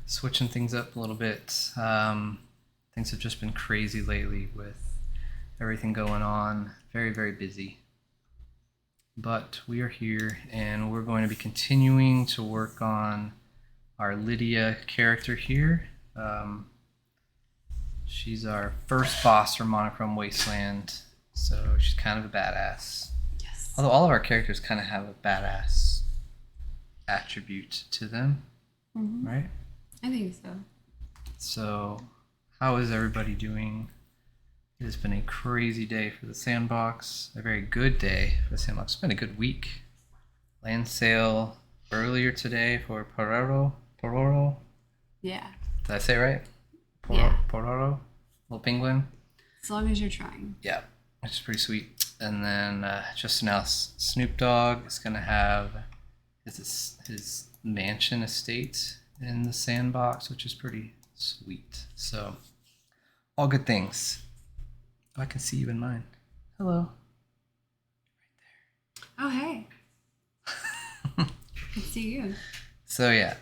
switching things up a little bit. Things have just been crazy lately with everything going on. Very, very busy. But we are here and we're going to be continuing to work on our Lydia character here. She's our first boss for Monochrome Wasteland, so she's kind of a badass. Yes. Although all of our characters kind of have a badass attribute to them, right? I think so. So, how is everybody doing? It has been a crazy day for the sandbox, a very good day for the sandbox. It's been a good week. Land sale earlier today for Pororo. Yeah. Did I say it right? Yeah. Pororo, little penguin. As long as you're trying. Yeah, which is pretty sweet. And then just announced Snoop Dogg is gonna have his mansion estate in the sandbox, which is pretty sweet. So, all good things. Oh, I can see you in mine. Hello. Oh, hey. I can see you. So yeah.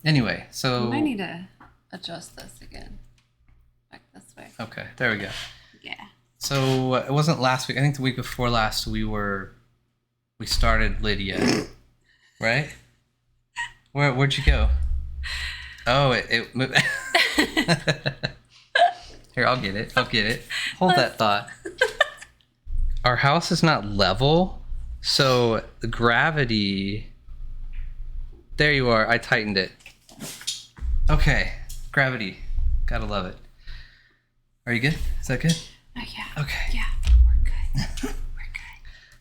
Anyway, so I need to adjust this again. Back this way. okay, there we go. Yeah. So it wasn't last week. I think the week before last we started Lydia, right? Where'd you go? Oh, it moved. Here, I'll get it. Hold that thought. Our house is not level, so the gravity. There you are. I tightened it. Okay, gravity. Gotta love it. Are you good? Is that good? Oh, yeah. Okay. Yeah, we're good. We're good.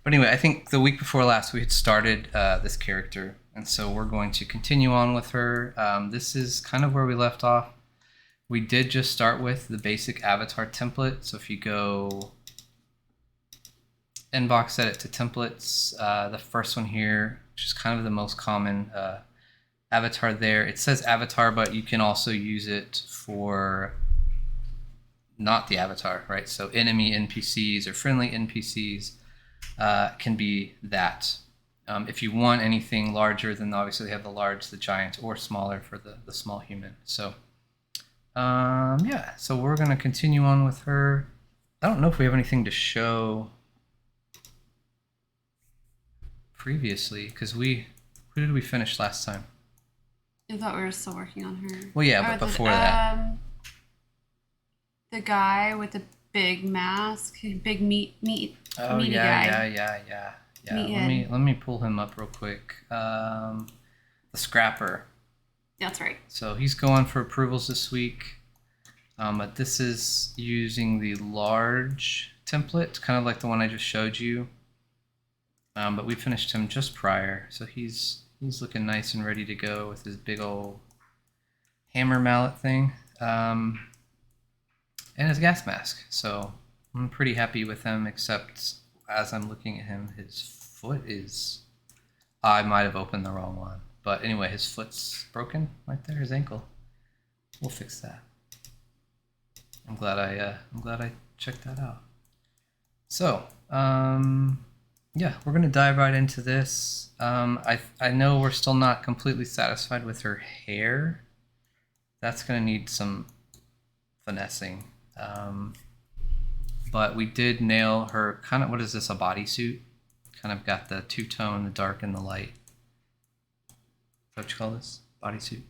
But anyway, I think the week before last we had started this character, and so we're going to continue on with her. This is kind of where we left off. We did just start with the basic avatar template. So if you go in VoxEdit to templates, the first one here, which is kind of the most common avatar there. It says avatar, but you can also use it for not the avatar, right? So enemy NPCs or friendly NPCs can be that. If you want anything larger, then obviously they have the large, the giant, or smaller for the small human. So yeah, so we're going to continue on with her. I don't know if we have anything to show previously, because who did we finish last time? I thought we were still working on her. Well, yeah, but before that. The guy with the big mask, big meaty Oh, guy. yeah. Meathead. Let me pull him up real quick. The Scrapper. That's right. So he's going for approvals this week. But this is using the large template, kind of like the one I just showed you. But we finished him just prior, so he's looking nice and ready to go with his big old hammer mallet thing, and his gas mask. So I'm pretty happy with him, except as I'm looking at him, his foot is... I might have opened the wrong one. But anyway, his foot's broken right there, his ankle. We'll fix that. I'm glad I checked that out. So, yeah, we're gonna dive right into this. I know we're still not completely satisfied with her hair. That's gonna need some finessing. But we did nail her kind of, what is this, a bodysuit? Kind of got the two-tone, the dark and the light. Is that what you call this? Bodysuit?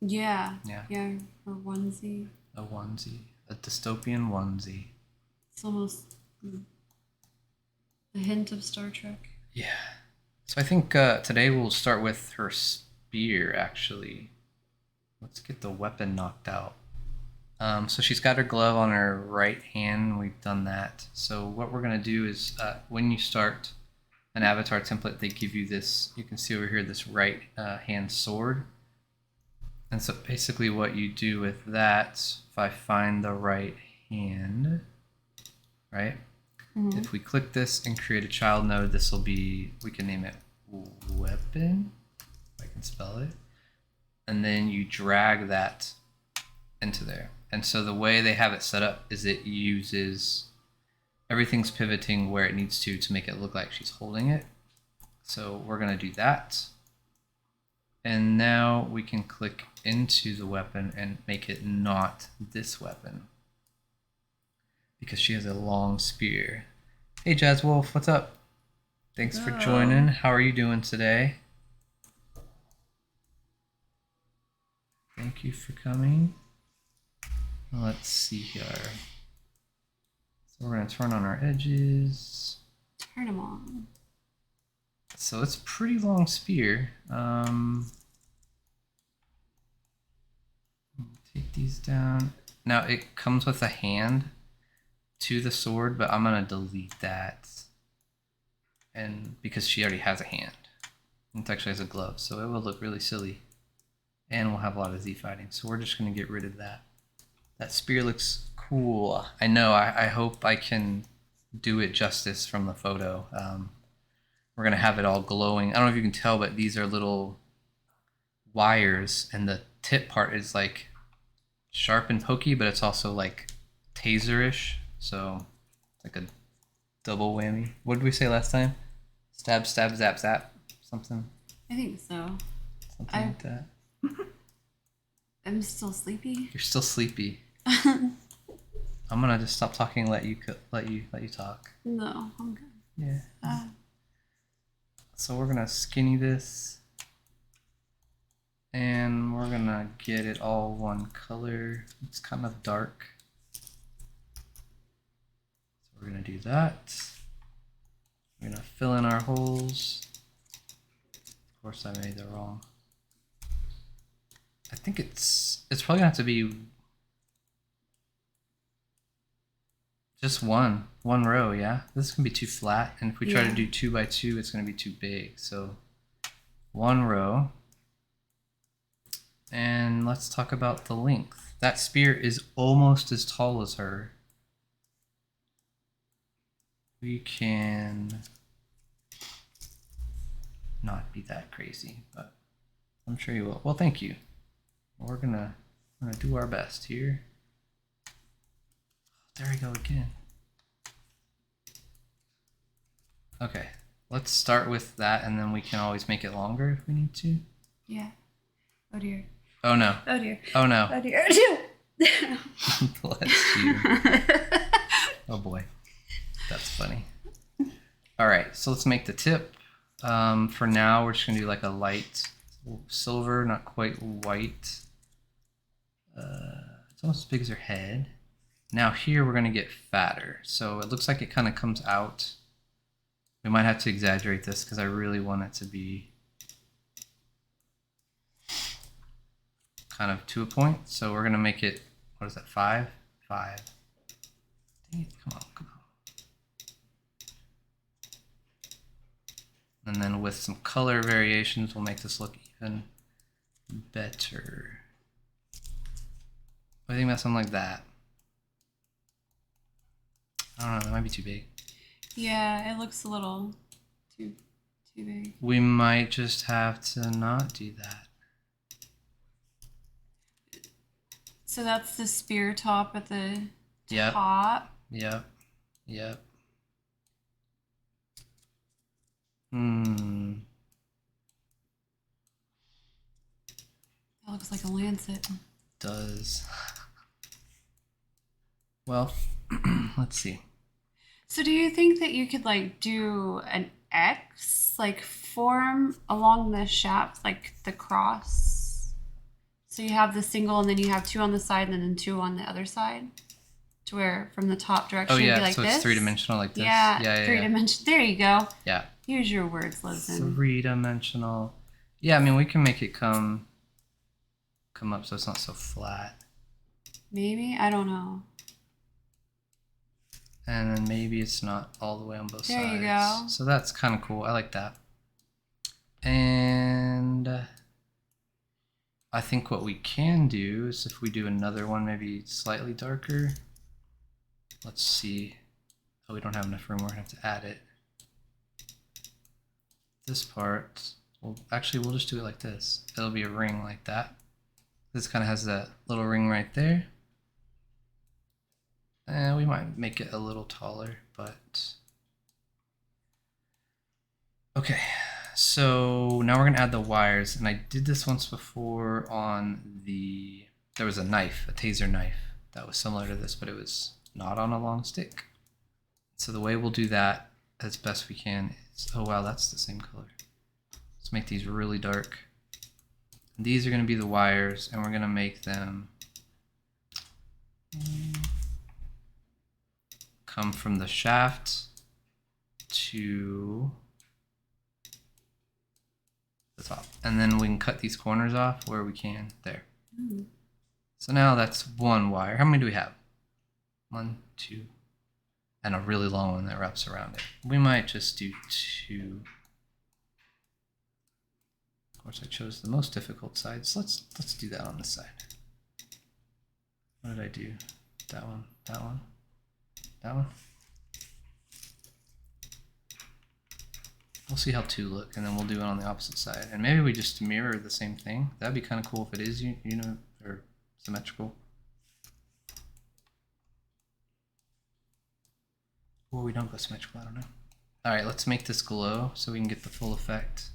Yeah. Yeah. Yeah, or onesie. A onesie. A dystopian onesie. It's almost a hint of Star Trek. Yeah. So I think today we'll start with her spear, actually. Let's get the weapon knocked out. So she's got her glove on her right hand. We've done that. So what we're going to do is when you start an avatar template, they give you this, you can see over here, this right hand sword. And so basically what you do with that, if I find the right hand, right? Mm-hmm. If we click this and create a child node, this will be, we can name it weapon, if I can spell it. And then you drag that into there. And so the way they have it set up is it uses, everything's pivoting where it needs to make it look like she's holding it. So we're going to do that. And now we can click into the weapon and make it not this weapon, because she has a long spear. Hey Jazz Wolf, what's up? Thanks for joining. How are you doing today? Thank you for coming. Let's see here. So we're going to turn on our edges. Turn them on. So it's a pretty long spear. Take these down. Now it comes with a hand to the sword, but I'm going to delete that. And because she already has a hand. It actually has a glove, so it will look really silly. And we'll have a lot of Z fighting. So we're just going to get rid of that. That spear looks cool. I know, I hope I can do it justice from the photo. We're going to have it all glowing. I don't know if you can tell, but these are little wires, and the tip part is like sharp and pokey, but it's also like taser-ish. So it's like a double whammy. What did we say last time? Stab, stab, zap, zap. Something. I think so. Something like that. I'm still sleepy. You're still sleepy. I'm gonna just stop talking and let you talk. No, I'm good. Yeah. So we're gonna skinny this, and we're gonna get it all one color. It's kind of dark. So we're gonna do that. We're gonna fill in our holes. Of course, I made it wrong. I think it's probably gonna have to be just one row, yeah? This is gonna be too flat, and if we try to do 2 by 2, it's gonna be too big. So 1 row. And let's talk about the length. That spear is almost as tall as her. We can not be that crazy, but I'm sure you will. Well, thank you. We're gonna do our best here. There we go again. Okay, let's start with that, and then we can always make it longer if we need to. Yeah. Oh dear. Oh no. Oh dear. Oh no. Oh dear. Oh dear. Bless you. Oh boy. That's funny. Alright, so let's make the tip. For now, we're just gonna do like a light silver, not quite white. It's almost as big as her head. Now here we're going to get fatter. So it looks like it kind of comes out. We might have to exaggerate this because I really want it to be kind of to a point. So we're going to make it, what is that, 5? 5. Dang it, come on, come on. And then with some color variations, we'll make this look even better. I think that's something like that. I don't know, that might be too big. Yeah, it looks a little too big. We might just have to not do that. So that's the spear top at the Yep. top. Yep. Yep. That looks like a lancet. Does. Well, let's see. So do you think that you could like do an X like form along the shaft, like the cross? So you have the single and then you have 2 on the side and then 2 on the other side? To where from the top direction it'd be like so this? it's 3-dimensional like this. Yeah, 3-dimensional. There you go. Yeah. Use your words, Lizen. 3-dimensional. Yeah, I mean, we can make it come up so it's not so flat. Maybe? I don't know. And then maybe it's not all the way on both sides. There you go. So that's kind of cool. I like that. And I think what we can do is if we do another one, maybe slightly darker. Let's see. Oh, we don't have enough room. We're going to have to add it. This part, well, actually, we'll just do it like this. It'll be a ring like that. This kind of has that little ring right there. And we might make it a little taller, but okay. so now we're gonna add the wires, and I did this once before on there was a knife, a taser knife, that was similar to this, but it was not on a long stick. So the way we'll do that as best we can is, oh wow, that's the same color. Let's make these really dark. And these are gonna be the wires, and we're gonna make them come from the shaft to the top, and then we can cut these corners off where we can. There. So now that's one wire. How many do we have? 1, 2, and a really long one that wraps around it. We might just do 2. Of course, I chose the most difficult side, so let's do that on this side. What did I do? That one, that one, that one. We'll see how 2 look, and then we'll do it on the opposite side. And maybe we just mirror the same thing. That'd be kind of cool if it is, or symmetrical. Or we don't go symmetrical, I don't know. All right, let's make this glow so we can get the full effect.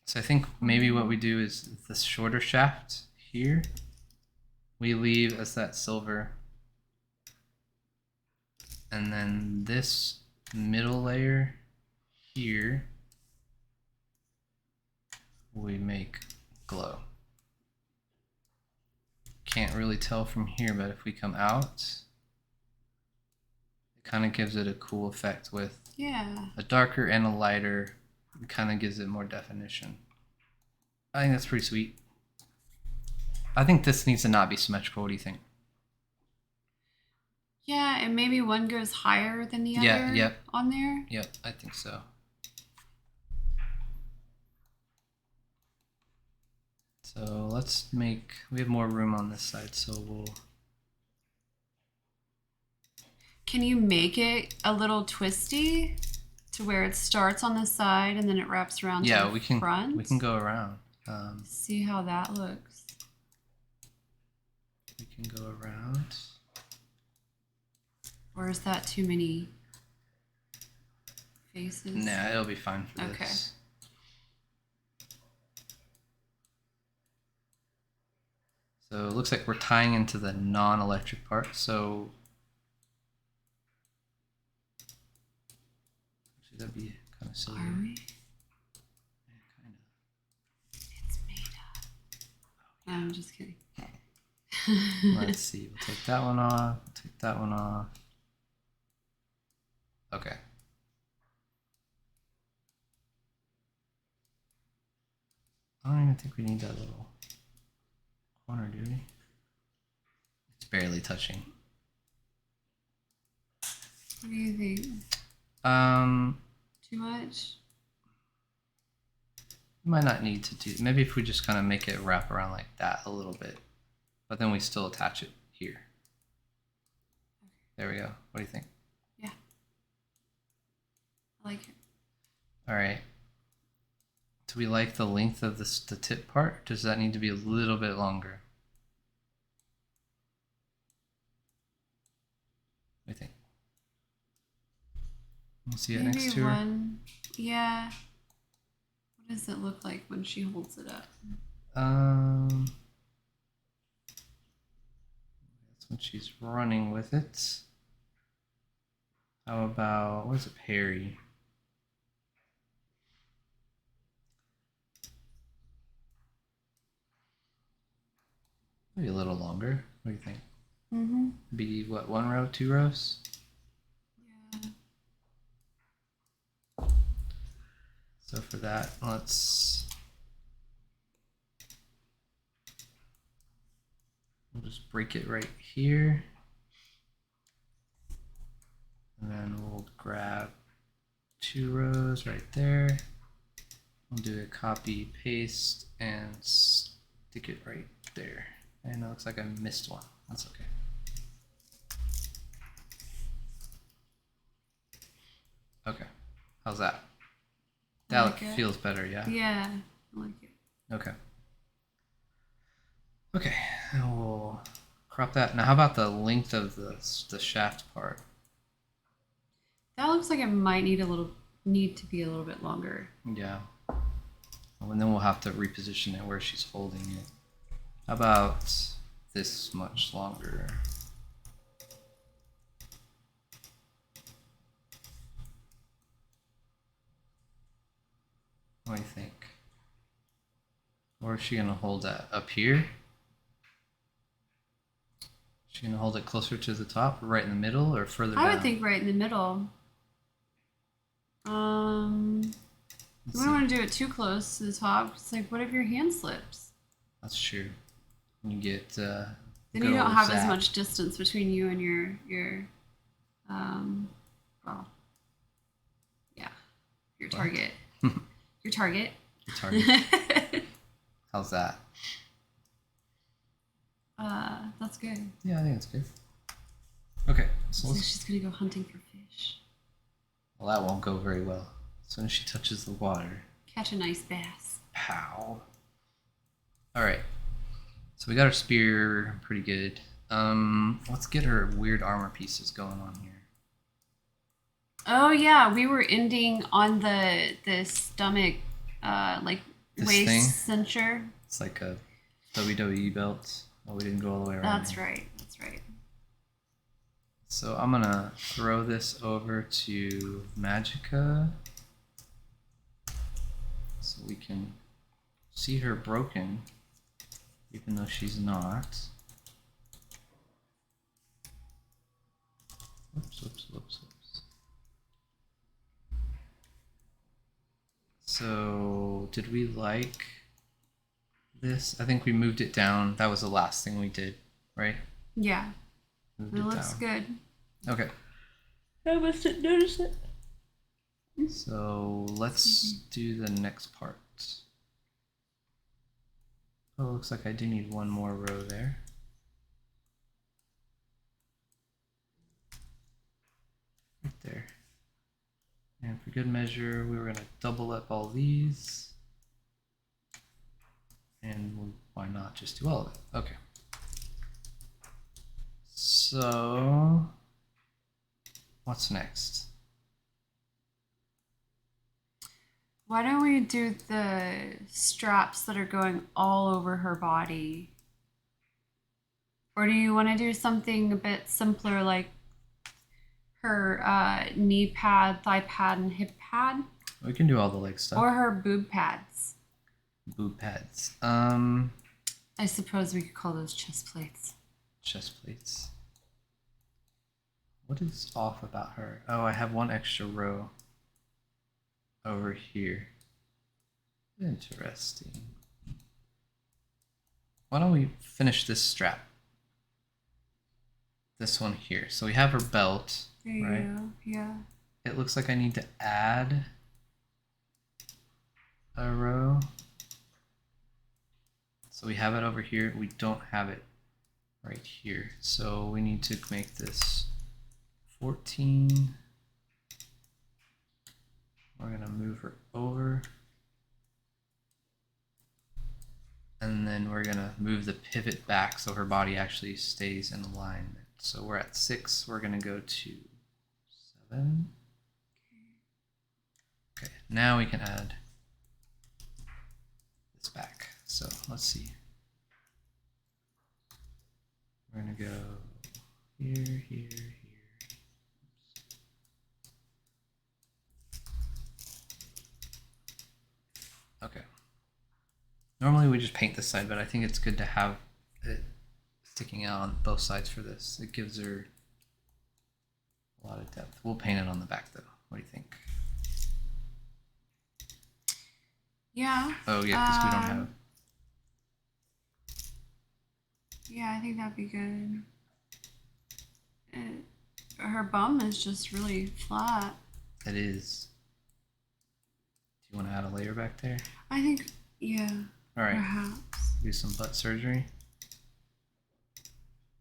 So I think maybe what we do is this shorter shaft here, we leave as that silver. And then this middle layer here, we make glow. Can't really tell from here, but if we come out, it kind of gives it a cool effect with a darker and a lighter. It kind of gives it more definition. I think that's pretty sweet. I think this needs to not be symmetrical. What do you think? Yeah, and maybe one goes higher than the other on there. Yep, I think so. So let's make, we have more room on this side, so we'll... Can you make it a little twisty to where it starts on the side and then it wraps around to the front? We can go around. See how that looks. We can go around. Or is that too many faces? Nah, it'll be fine for this. So it looks like we're tying into the non-electric part. So actually, that'd be kind of silly. Are we? Yeah, kind of. It's made up. No, I'm just kidding. Let's see. We'll take that one off. We'll take that one off. Okay. I don't even think we need that little corner, do we? It's barely touching. What do you think? Too much? We might not need to do, maybe if we just kind of make it wrap around like that a little bit, but then we still attach it here. There we go. What do you think? Yeah. I like it. All right. Do we like the length of the tip part? Does that need to be a little bit longer? What do you think? We'll see it Maybe next to her. One. Yeah. What does it look like when she holds it up? That's when she's running with it. How about, where's a Perry? Maybe a little longer. What do you think? Mm-hmm. Be what, 1 row, 2 rows? Yeah. So for that, we'll just break it right here. And then we'll grab 2 rows right there. We'll do a copy, paste, and stick it right there. And it looks like I missed one. That's okay. Okay. How's that? That feels better, yeah? Yeah, I like it. Okay. Okay, and we'll crop that. Now, how about the length of the shaft part? That looks like it might need a little need to be a little bit longer. Yeah. And then we'll have to reposition it where she's holding it. How about this much longer? What do you think? Or is she gonna hold that up here? Is she gonna hold it closer to the top, or right in the middle, or further down? I would think right in the middle. We don't want to do it too close to the top. It's like, what if your hand slips? That's true. You get then you don't have as much distance between you and your well, yeah, your target. Your target. Your target. How's that? That's good. Yeah, I think it's good. Okay, so she's gonna go hunting for fish. Well, that won't go very well. As soon as she touches the water. Catch a nice bass. Pow. Alright. So we got our spear pretty good. Let's get her weird armor pieces going on here. Oh yeah, we were ending on the stomach like this waist thing? cincher. It's like a WWE belt. Oh, we didn't go all the way around. That's right. That's right. So I'm gonna throw this over to Magica so we can see her broken, even though she's not. Whoops, whoops, whoops, whoops. So did we like this? I think we moved it down. That was the last thing we did, right? Yeah. Moved It looks good. Okay. I must have noticed it. So let's do the next part. Oh, looks like I do need one more row there. Right there. And for good measure, we were going to double up all these. And why not just do all of it? Okay. So what's next? Why don't we do the straps that are going all over her body? Or do you want to do something a bit simpler like her knee pad, thigh pad, and hip pad? We can do all the leg stuff. Or her boob pads. Boob pads. I suppose we could call those chest plates. Chest plates. What is off about her? Oh, I have one extra row over here. Interesting. Why don't we finish this strap? This one here. So we have her belt, right? Yeah. It looks like I need to add a row. So we have it over here. We don't have it right here. So we need to make this 14. We're gonna move her over. And then we're gonna move the pivot back so her body actually stays in alignment. So we're at 6, we're gonna go to 7. Okay, now we can add this back. So let's see. We're gonna go here, here, here. Okay. Normally we just paint this side, but I think it's good to have it sticking out on both sides for this. It gives her a lot of depth. We'll paint it on the back though. What do you think? Yeah. Oh yeah, because we don't have. Yeah, I think that'd be good. Her bum is just really flat. It is. Do you want to add a layer back there? I think, yeah. All right. Perhaps. Do some butt surgery.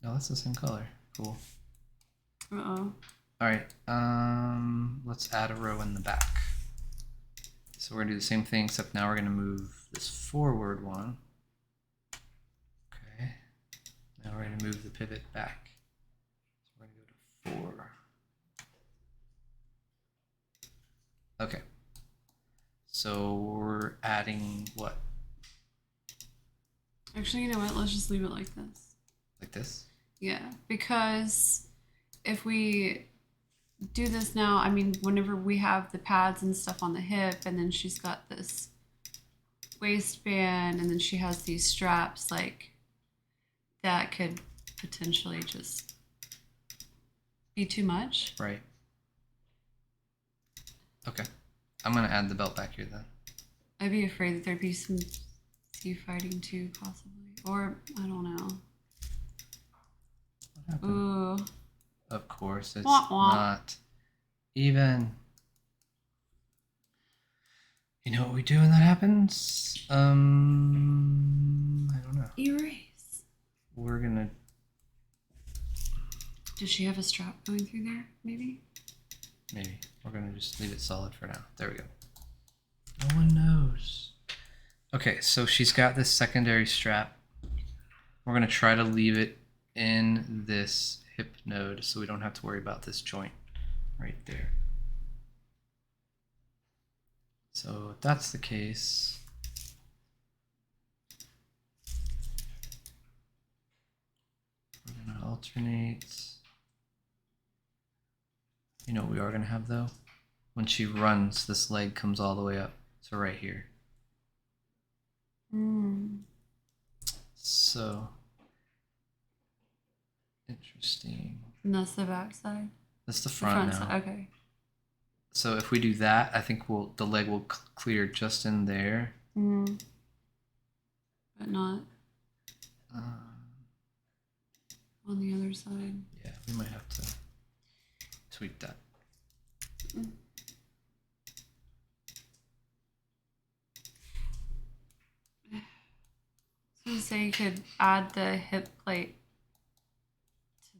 No, that's the same color. Cool. Uh-oh. All right. Let's add a row in the back. So we're gonna do the same thing, except now we're gonna move this forward one. Okay. Now we're gonna move the pivot back. So we're gonna go to 4. Okay. So we're adding what? Actually, you know what? Let's just leave it like this. Like this? Yeah, because if we do this now, I mean, whenever we have the pads and stuff on the hip, and then she's got this waistband, and then she has these straps, like that could potentially just be too much. Right. Okay. I'm going to add the belt back here then. I'd be afraid that there'd be some sea fighting too, possibly. Or, I don't know. What happened? Ooh. Of course, it's Wah, wah. not even. You know what we do when that happens? I don't know. Erase. We're going to... Does she have a strap going through there, maybe? Maybe. We're going to just leave it solid for now. There we go. No one knows. Okay, so she's got this secondary strap. We're going to try to leave it in this hip node so we don't have to worry about this joint right there. So if that's the case, we're going to alternate. You know what we are going to have though? When she runs, this leg comes all the way up to right here. So, interesting. And that's the back side? That's the front now. Side. Okay. So if we do that, I think the leg will clear just in there. But not on the other side. Yeah, we might have to tweak that. So you could add the hip plate to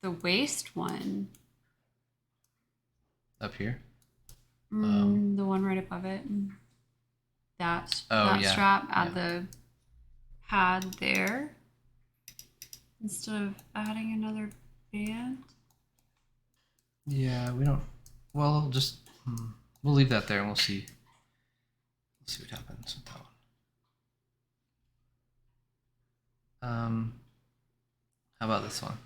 the waist one. Up here? The one right above it. That strap, add the pad there instead of adding another band. Yeah, we don't. Well, just we'll leave that there and we'll see. We'll see what happens with that one. How about this one?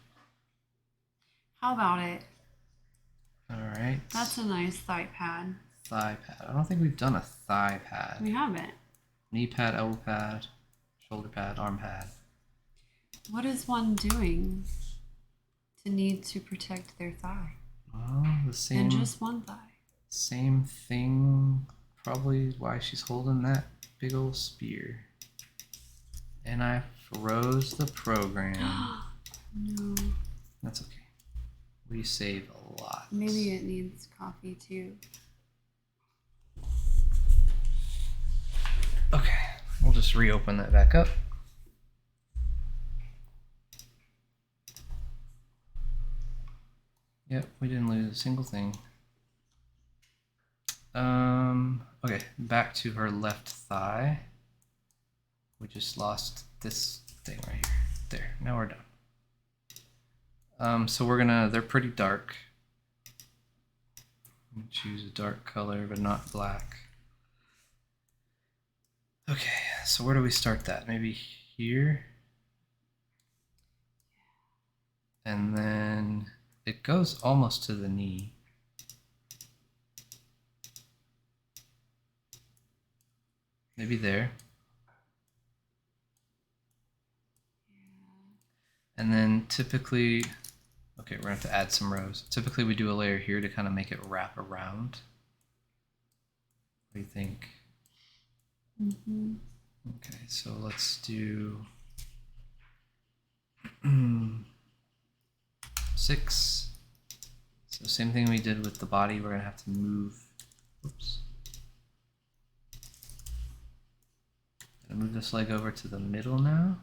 How about it? All right. That's a nice thigh pad. Thigh pad. I don't think we've done a thigh pad. We haven't. Knee pad, elbow pad, shoulder pad, arm pad. What is one doing to need to protect their thigh? Oh, the same. And just one thigh. Same thing. Probably why she's holding that big old spear. And I froze the program. No. That's okay. We save a lot. Maybe it needs coffee too. Okay, we'll just reopen that back up. Yep, we didn't lose a single thing. Okay, back to her left thigh. We just lost this thing right here. There, now we're done. So they're pretty dark. I'm gonna choose a dark color, but not black. Okay, so where do we start that? Maybe here? And then it goes almost to the knee. Maybe there. And then typically, okay, we're gonna have to add some rows. Typically we do a layer here to kind of make it wrap around. What do you think? Okay, so let's do 6. So same thing we did with the body, we're gonna have to move. Oops. Gonna move this leg over to the middle now.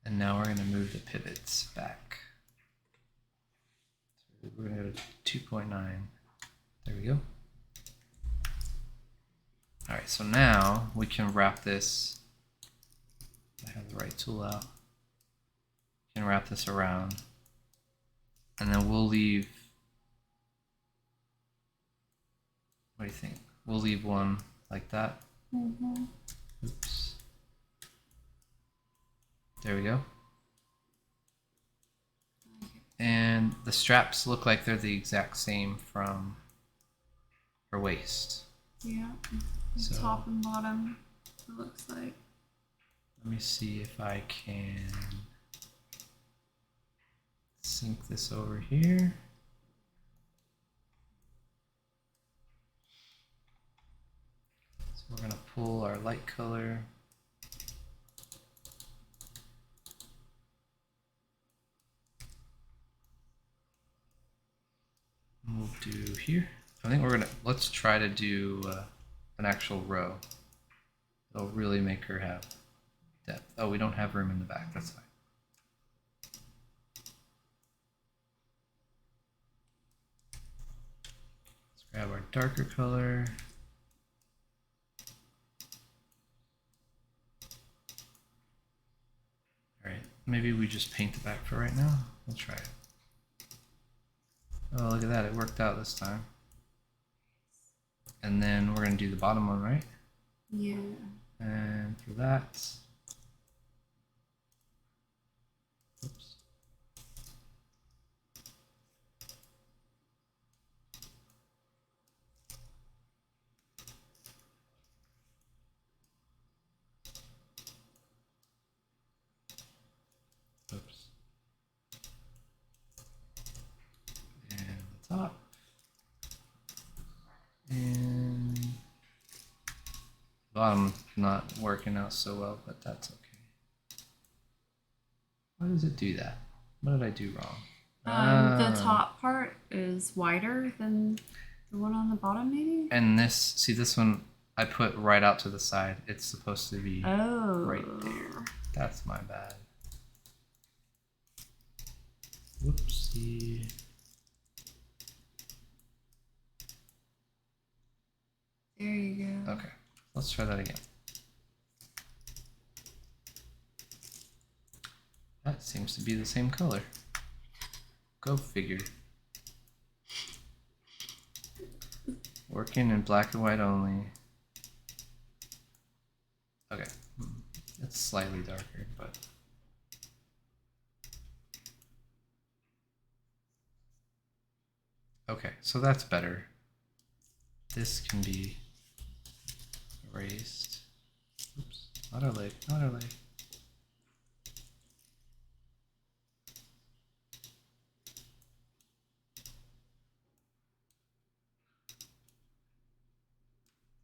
And now we're going to move the pivots back. So we're going to go to 2.9. There we go. All right, so now we can wrap this. I have the right tool out. We can wrap this around. And then we'll leave, what do you think? We'll leave one like that. Mm-hmm. Oops. There we go. And the straps look like they're the exact same from her waist. Yeah. So, Top and bottom, it looks like. let me see if I can sync this over here. So we're going to pull our light color. And we'll do here. I think we're going to, let's try to do an actual row. It'll really make her have depth. Oh, we don't have room in the back. That's fine. Let's grab our darker color. All right, maybe we just paint the back for right now. We'll try it. Oh, look at that. It worked out this time. And then we're going to do the bottom one, right? Yeah. And for that, oops. Oops. And the top. And bottom not working out so well, but that's okay. Why does it do that? What did I do wrong? The top part is wider than the one on the bottom, maybe? And this, see this one, I put right out to the side. It's supposed to be right there. That's my bad. Whoopsie. There you go. Okay, let's try that again. That seems to be the same color. Go figure. Working in black and white only. Okay, it's slightly darker, but okay, so that's better. This can be erased. Oops, not our leg, not our leg.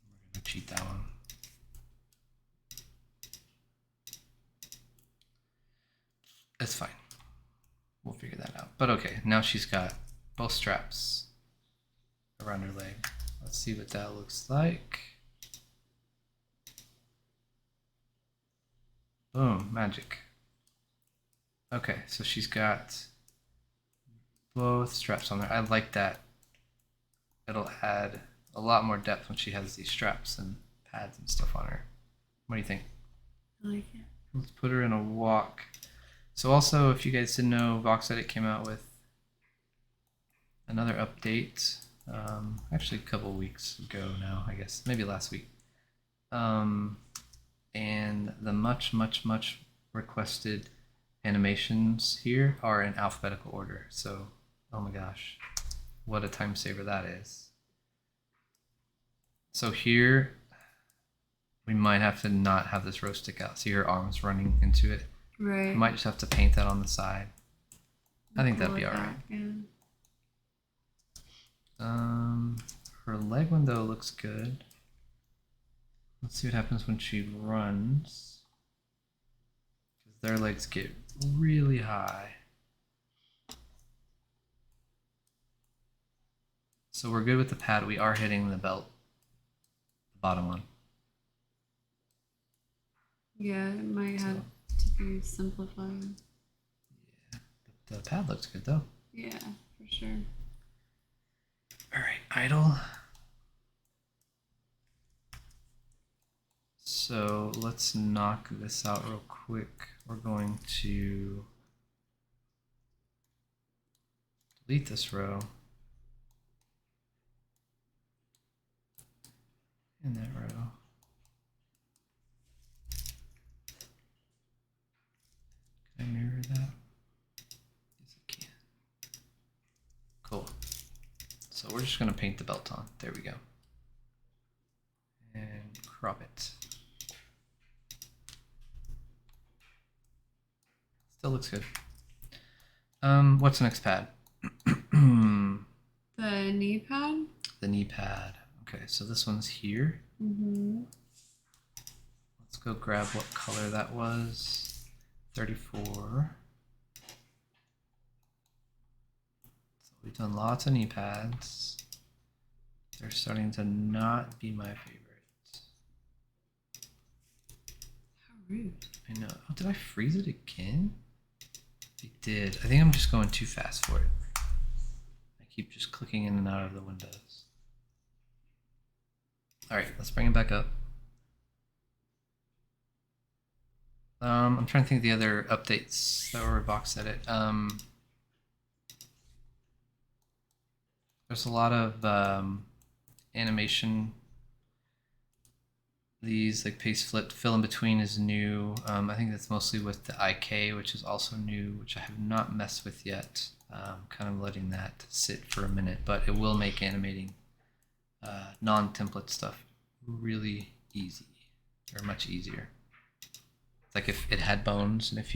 We're gonna cheat that one. It's fine. We'll figure that out. But okay, now she's got both straps around her leg. Let's see what that looks like. Boom, magic. Okay, so she's got both straps on there. I like that. It'll add a lot more depth when she has these straps and pads and stuff on her. What do you think? I like it. Let's put her in a walk. So also, if you guys didn't know, VoxEdit came out with another update. Actually a couple weeks ago now, I guess. Maybe last week. And the much requested animations here are in alphabetical order. So, oh my gosh, what a time saver that is. So here, we might have to not have this row stick out. See her arms running into it? Right. We might just have to paint that on the side. I think that'd be Pull it alright. back, yeah. Her leg window looks good. Let's see what happens when she runs. Because their legs get really high. So we're good with the pad. We are hitting the belt, the bottom one. Yeah, it might have to be simplified. Yeah, but the pad looks good though. Yeah, for sure. All right, idle. So let's knock this out real quick. We're going to delete this row. And that row. Can I mirror that? Yes, I can. Cool. So we're just going to paint the belt on. There we go. And crop it. Still looks good. What's the next pad? The knee pad? The knee pad. Okay, so this one's here. Mm-hmm. Let's go grab what color that was. 34. So we've done lots of knee pads. They're starting to not be my favorite. How rude. I know. Oh, did I freeze it again? I did. I think I'm just going too fast for it. I keep just clicking in and out of the windows. All right, let's bring it back up. I'm trying to think of the other updates that were VoxEdit. There's a lot of animation. These like paste flip, fill in between is new. I think that's mostly with the IK, which is also new, which I have not messed with yet. Kind of letting that sit for a minute, but it will make animating non-template stuff really easy, or much easier. It's like if it had bones, and if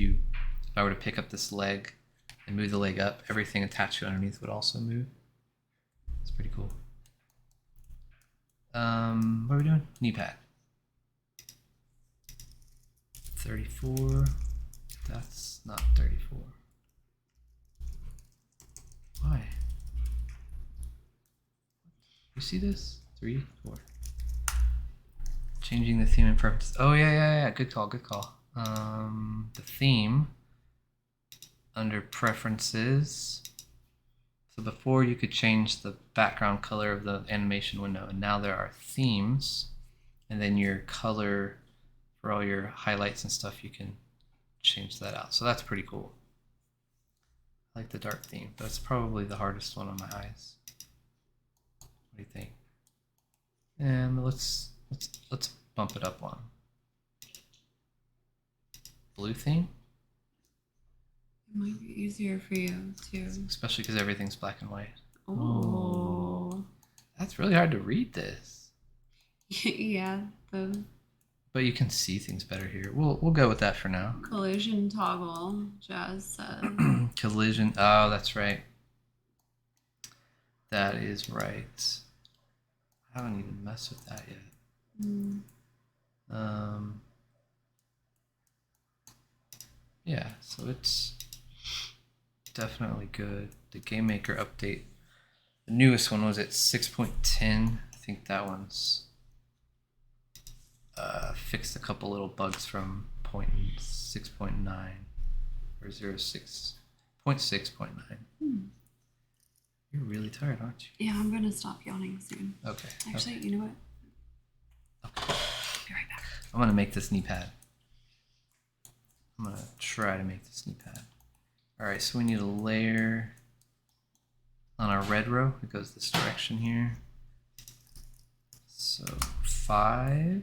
I were to pick up this leg and move the leg up, everything attached to it underneath would also move. It's pretty cool. What are we doing? Knee pad. 34. That's not 34. Why? You see this? 3, 4. Changing the theme and preferences. Oh yeah. Good call. The theme under preferences. So before you could change the background color of the animation window, and now there are themes, and then your color for all your highlights and stuff, you can change that out. So that's pretty cool. I like the dark theme. That's probably the hardest one on my eyes. What do you think? And let's bump it up one. Blue theme? It might be easier for you too. Especially because everything's black and white. Oh. That's really hard to read this. Yeah, the But you can see things better here. We'll go with that for now. collision toggle, Jazz said. Collision. Oh, that's right. That is right. I haven't even messed with that yet. Yeah, so it's definitely good. The Game Maker update, the newest one was at 6.10. I think that one's fixed a couple little bugs from 0.6.9 or 0.6.9. You're really tired, aren't you? Yeah, I'm gonna stop yawning soon. Okay. Actually, okay. you know what? Okay. Be right back. I'm gonna make this knee pad. I'm gonna try to make this knee pad. All right, so we need a layer on our red row. It goes this direction here. So 5.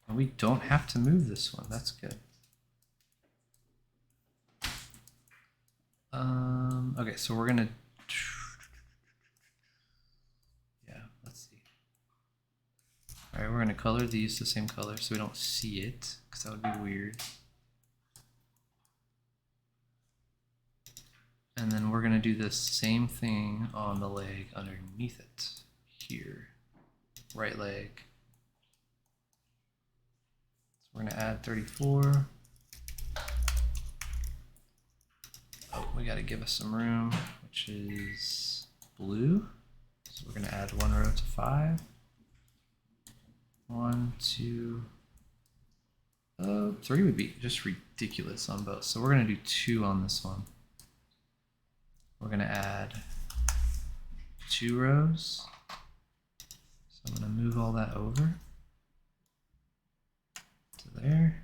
And we don't have to move this one. That's good. Okay, so we're gonna. Yeah, let's see. All right, we're gonna color these the same color so we don't see it, because that would be weird. And then we're gonna do the same thing on the leg underneath it here, right leg. So we're gonna add 34. Oh, we gotta give us some room, which is blue. So we're gonna add 1 row to 5. 1, 2, 3 would be just ridiculous on both. So we're gonna do 2 on this one. We're gonna add 2 rows. So I'm gonna move all that over to there.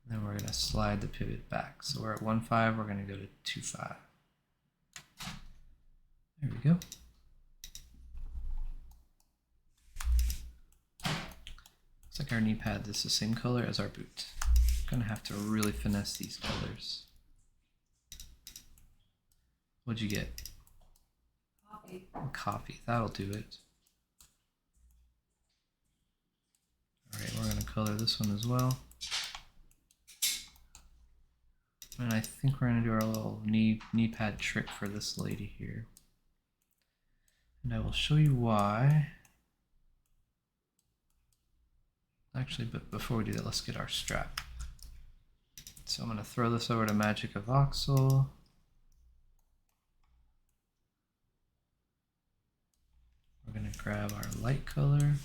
And then we're gonna slide the pivot back. So we're at 1.5, we're gonna go to 2.5. There we go. Looks like our knee pad is the same color as our boot. Gonna have to really finesse these colors. What'd you get? Coffee. Coffee. That'll do it. Alright, we're gonna color this one as well. And I think we're gonna do our little knee pad trick for this lady here. And I will show you why. Actually, but before we do that, let's get our strap. So I'm gonna throw this over to Magic of Voxel. We're gonna grab our light color.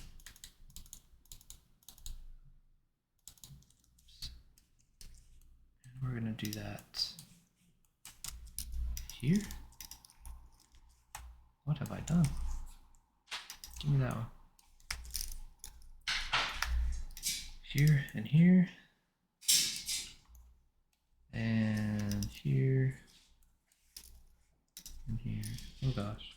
And we're gonna do that here. What have I done? Give me that one. Here and here. And here. And here. Oh gosh.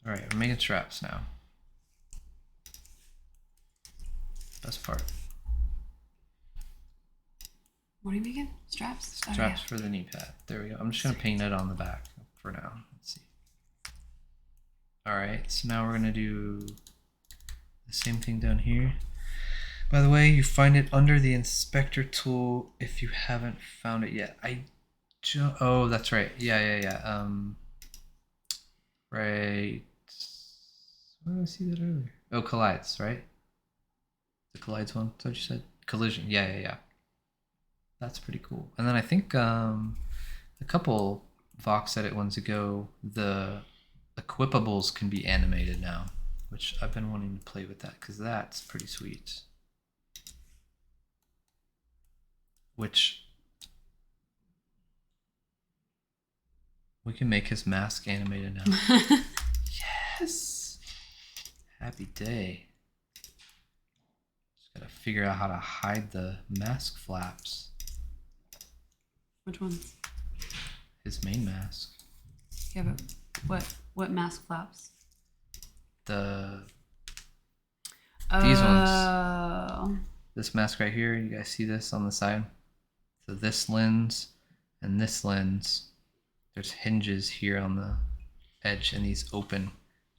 Alright, we're making straps now. Best part. What are you making? Straps? Straps Oh, yeah. for the knee pad. There we go. I'm just going to paint it on the back for now. Let's see. Alright, so now we're going to do the same thing down here. By the way, you find it under the inspector tool if you haven't found it yet. Oh, that's right. Yeah. Right. Where did I see that earlier? Oh, collides, right? The collides one. Is that what you said? Collision. Yeah. That's pretty cool. And then I think a couple VoxEdit ones ago, the equipables can be animated now, which I've been wanting to play with that because that's pretty sweet. Which we can make his mask animated now. Yes! Happy day. Just gotta figure out how to hide the mask flaps. Which ones? His main mask. Yeah, but what mask flaps? These Oh. ones. This mask right here, you guys see this on the side? So this lens and this lens, there's hinges here on the edge and these open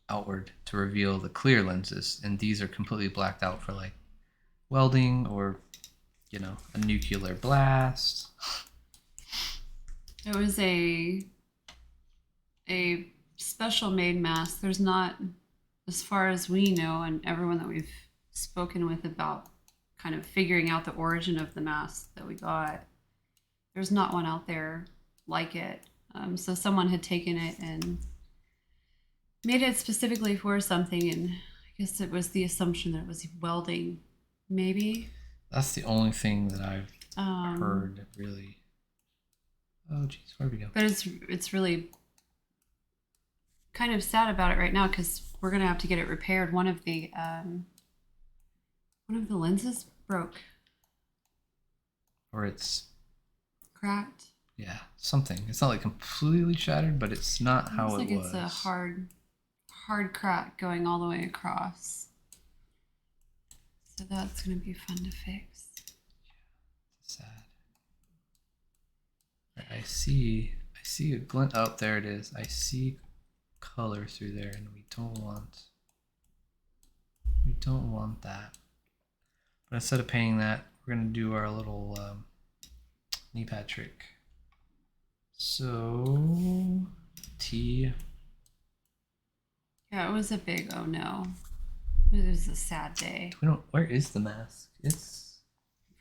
outward to reveal the clear lenses. And these are completely blacked out for like welding or, you know, a nuclear blast. It was a special made mask. There's not, as far as we know, and everyone that we've spoken with about kind of figuring out the origin of the mask that we got, there's not one out there like it. So someone had taken it and made it specifically for something, and I guess it was the assumption that it was welding, maybe. That's the only thing that I've heard, really. Oh, geez, where'd we go? But it's really kind of sad about it right now because we're gonna have to get it repaired. One of the lenses broke. Or it's Cracked. yeah, something. It's not like completely shattered, but it's not how it looks was. like it's a hard crack going all the way across. So that's gonna be fun to fix. Sad. Right, I see a glint. Oh, there it is. I see color through there, and we don't want that. But instead of painting that, we're gonna do our little knee pad trick. So T. Yeah, it was a big oh no. It was a sad day. Where is the mask? It's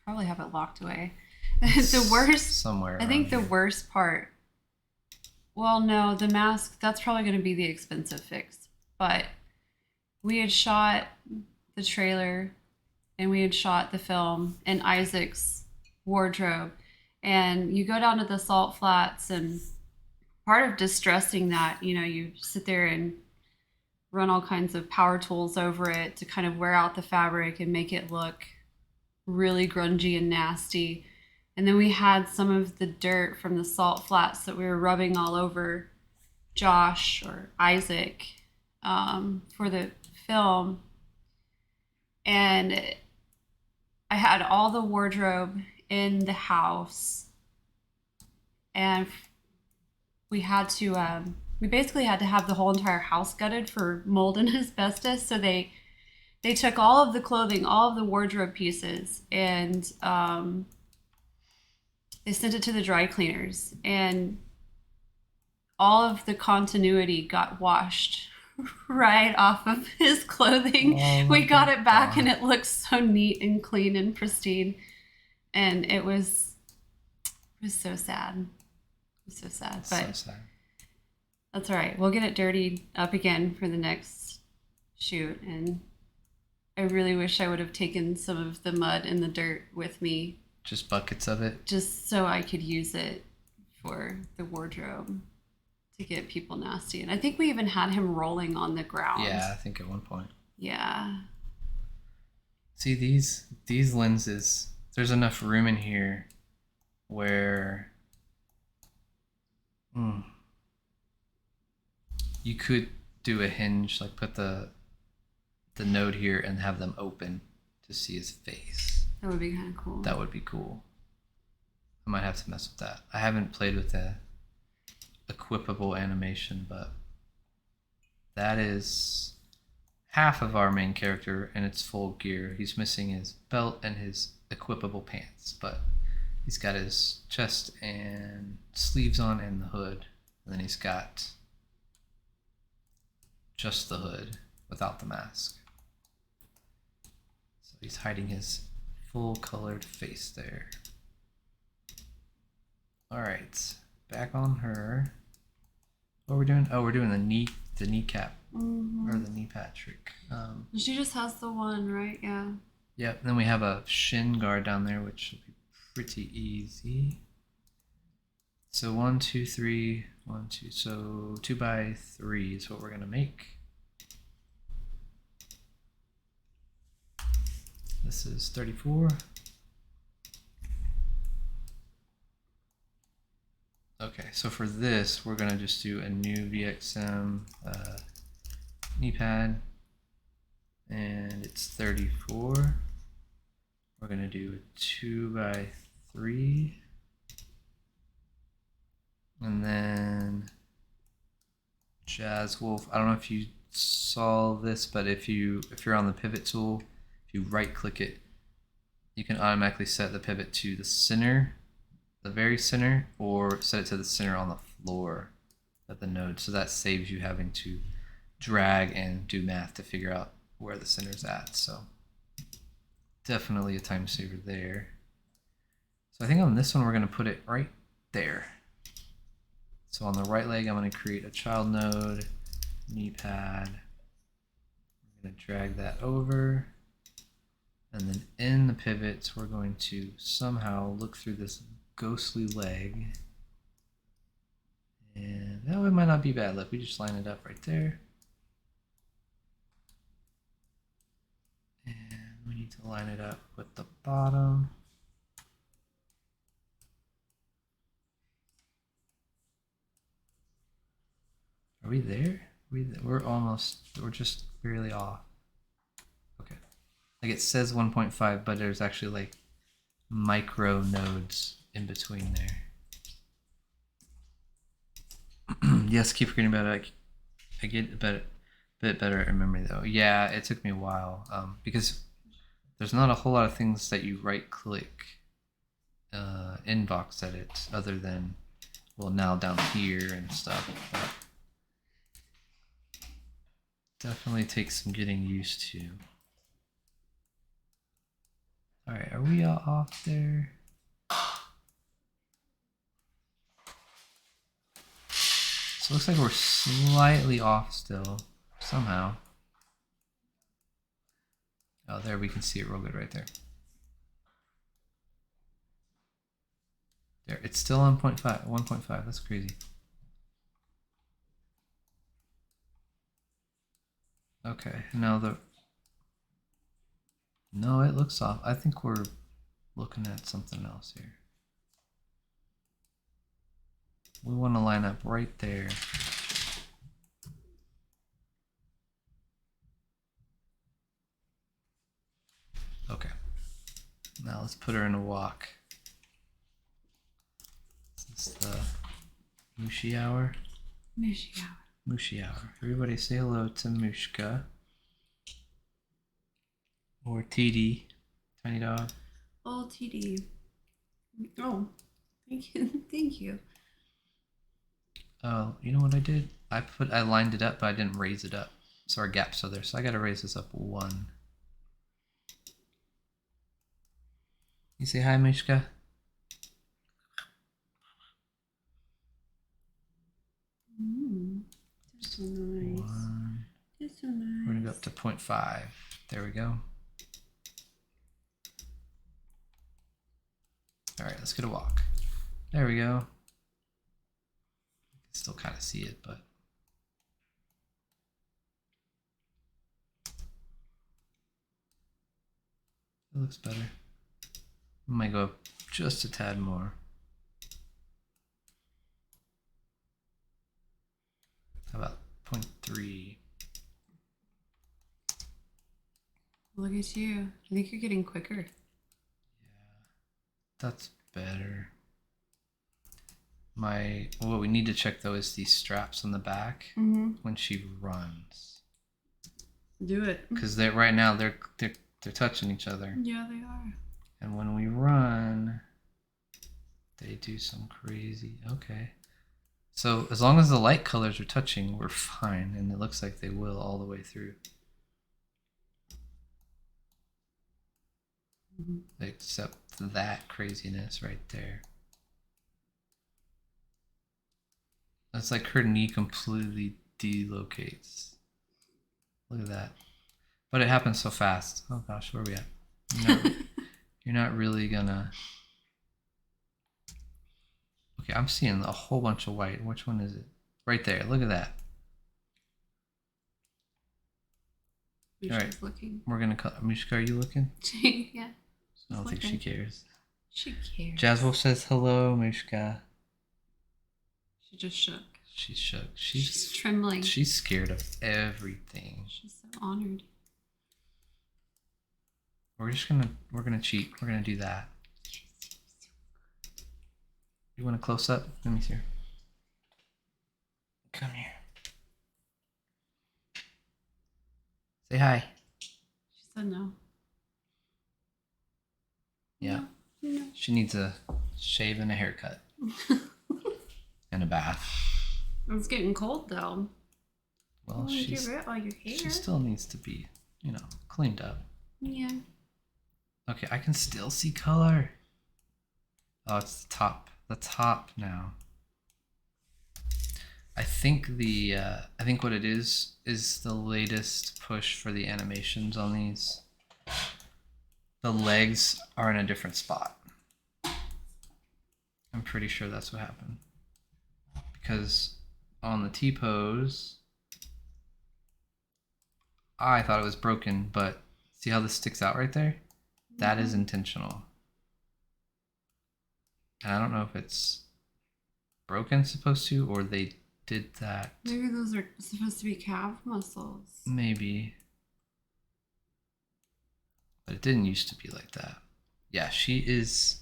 Probably have it locked away. The worst somewhere. I think the here. worst part. Well, no, the mask, that's probably going to be the expensive fix. But we had shot the trailer and we had shot the film in Isaac's wardrobe. And you go down to the salt flats, and part of distressing that, you know, you sit there and run all kinds of power tools over it to kind of wear out the fabric and make it look really grungy and nasty. And then we had some of the dirt from the salt flats that we were rubbing all over Josh or Isaac for the film. And I had all the wardrobe in the house, and we had to we basically had to have the whole entire house gutted for mold and asbestos. So they took all of the clothing, all of the wardrobe pieces, and they sent it to the dry cleaners, and all of the continuity got washed right off of his clothing. Oh we got my it back God. and it looked so neat and clean and pristine. And it was so sad. It was so sad. That's But so sad. that's all right. We'll get it dirtied up again for the next shoot. And I really wish I would have taken some of the mud and the dirt with me Just buckets of it. just so I could use it for the wardrobe to get people nasty. And I think we even had him rolling on the ground. Yeah, I think at one point. Yeah. See these lenses, there's enough room in here where you could do a hinge, like put the node here and have them open to see his face. That would be kind of cool. That would be cool. I might have to mess with that. I haven't played with the equipable animation, but that is half of our main character in its full gear. He's missing his belt and his equipable pants, but he's got his chest and sleeves on and the hood, and then he's got just the hood without the mask. So he's hiding his full colored face there. All right, back on her. What are we doing? Oh, we're doing the kneecap or the knee pad trick. She just has the one, right? Yeah. Yep. Then we have a shin guard down there, which will be pretty easy. So 1, 2, 3, 1, 2. So 2 by 3 is what we're gonna make. This is 34. Okay, so for this, we're gonna just do a new VXM knee pad, and it's 34. We're gonna do a 2 by 3, and then Jazz Wolf. I don't know if you saw this, but if you're on the pivot tool, if you right click it, you can automatically set the pivot to the center, the very center, or set it to the center on the floor of the node. So that saves you having to drag and do math to figure out where the center's at. So definitely a time saver there. So I think on this one, we're going to put it right there. So on the right leg, I'm going to create a child node, knee pad. We're going to drag that over. And then in the pivots, we're going to somehow look through this ghostly leg. And no, it might not be bad. Look, we just line it up right there. And we need to line it up with the bottom. Are we there? We're just barely off. Okay. Like it says 1.5, but there's actually like micro nodes in between there. Yes, keep forgetting about it. I get a bit better at memory though. Yeah, it took me a while because there's not a whole lot of things that you right click in VoxEdit other than, well, now down here and stuff. But definitely takes some getting used to. All right, are we all off there? So it looks like we're slightly off still, somehow. Oh, there, we can see it real good right there. There, it's still on 1.5, that's crazy. Okay, now no, it looks off. I think we're looking at something else here. We want to line up right there. Okay. Now let's put her in a walk. Is this the Mushi hour? Mushi hour. Mushi hour. Everybody say hello to Mushka. Or TD. Tiny dog. Oh, TD. Oh, thank you. Thank you. Oh, you know what I did? I lined it up, but I didn't raise it up. So our gap's still there. So I gotta raise this up 1. You say hi, Mishka? That's so nice. 1. That's so nice. We're gonna go up to 0.5. There we go. All right, let's get a walk. There we go. You can still kind of see it, but it looks better. I might go up just a tad more. How about 0.3? Look at you. I think you're getting quicker. Yeah, that's better. What we need to check though is these straps on the back when she runs. Do it. Because right now they're touching each other. Yeah, they are. And when we run, they do some crazy. Okay. So as long as the light colors are touching, we're fine, and it looks like they will all the way through. Except that craziness right there. That's like her knee completely delocates. Look at that. But it happens so fast. Oh gosh, where are we at? You're not really gonna... Okay, I'm seeing a whole bunch of white. Which one is it? Right there. Look at that. Misha's All right. looking. We're gonna cut. Mishka, are you looking? Yeah. I don't think she cares. She cares. Jazzwolf says hello, Mishka. She just shook. She's shook. She's trembling. She's scared of everything. She's so honored. We're gonna cheat. We're gonna do that. You want a close up? Let me see her. Come here. Say hi. She said no. Yeah. No. She needs a shave and a haircut. And a bath. It's getting cold though. Well, get rid of all your hair. She still needs to be, cleaned up. Yeah. Okay, I can still see color. Oh, it's the top. The top now. I think what it is the latest push for the animations on these. The legs are in a different spot. I'm pretty sure that's what happened. Because on the T-pose, I thought it was broken, but see how this sticks out right there? That is intentional. And I don't know if it's broken supposed to, or they did that. Maybe those are supposed to be calf muscles. Maybe. But it didn't used to be like that. Yeah, she is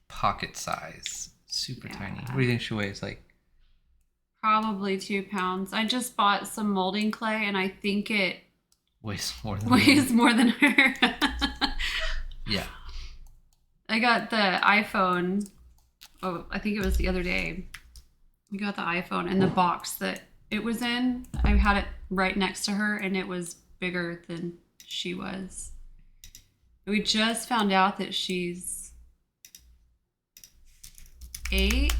pocket size. Super tiny. What do you think she weighs? Like probably 2 pounds. I just bought some molding clay and I think it weighs more than her. Yeah. I got the iPhone. Oh, I think it was the other day. We got the iPhone and the box that it was in. I had it right next to her and it was bigger than she was. We just found out that she's 8,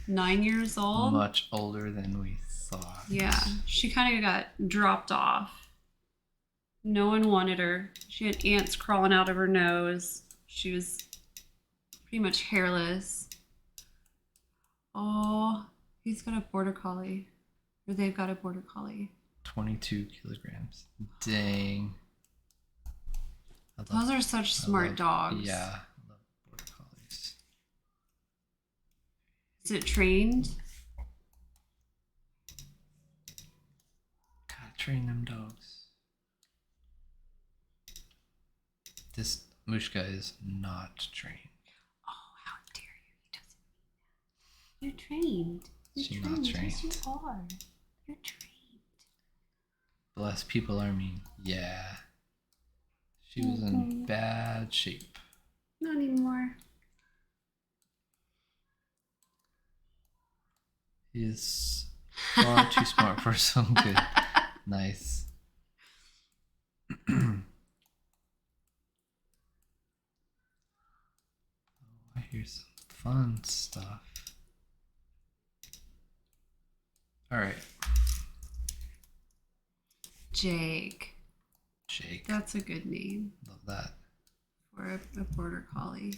9 years old. Much older than we thought. Yeah, she kind of got dropped off. No one wanted her. She had ants crawling out of her nose. She was pretty much hairless. Oh, he's got a border collie. Or they've got a border collie. 22 kilograms. Dang. Those are such smart dogs. Yeah. I love border collies. Is it trained? Gotta train them dogs. This Mushka is not trained. Oh, how dare you! He doesn't mean that. You're trained. She's not trained. Yes, you are. You're trained. Bless people are mean. Yeah. She was in bad shape. Not anymore. He is far too smart for some good. Nice. Oh, I hear some fun stuff. All right. Jake. Jake. That's a good name. Love that. For a border collie.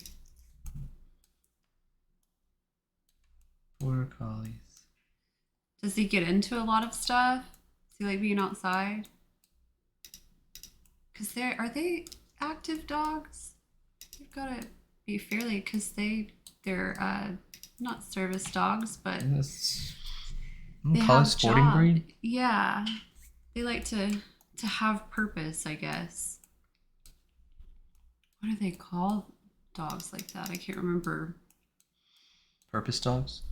Border collies. Does he get into a lot of stuff? Does he like being outside? Because are they active dogs? They've got to be fairly, because they're not service dogs, but they call it sporting breed. Yeah, they like to have purpose, I guess. What do they call dogs like that? I can't remember. Purpose dogs.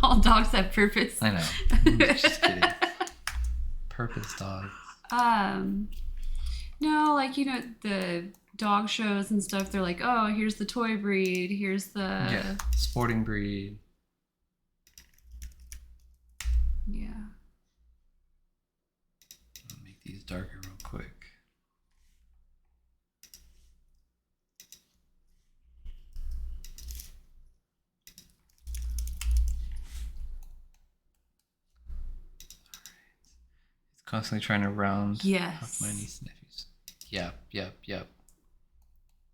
All dogs have purpose. I know. I'm just kidding. Purpose dogs. No, like, you know, the dog shows and stuff, they're like, oh, here's the toy breed, here's the sporting breed. Yeah. I'll make these darker real quick. Constantly trying to round up my niece and nephews. Yep.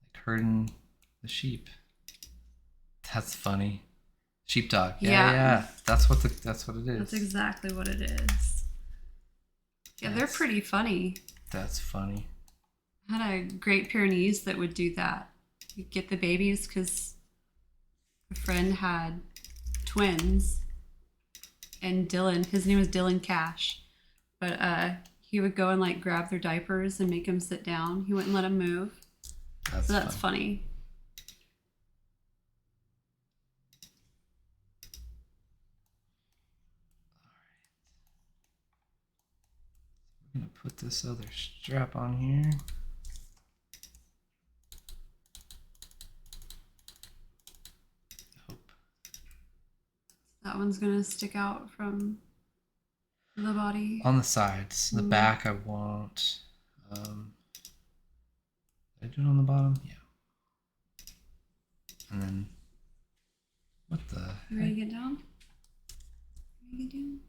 Like herding the sheep. That's funny. Sheepdog. Yeah. That's what it is. That's exactly what it is. Yeah, they're pretty funny. That's funny. I had a Great Pyrenees that would do that. You'd get the babies because a friend had twins, and Dylan, his name was Dylan Cash. But he would go and like grab their diapers and make them sit down. He wouldn't let them move. That's funny. All right. I'm gonna put this other strap on here. Hope. That one's gonna stick out from the body. On the sides. The back I won't. Did I do it on the bottom? Yeah. And then what the You ready to get down? Ready to get down?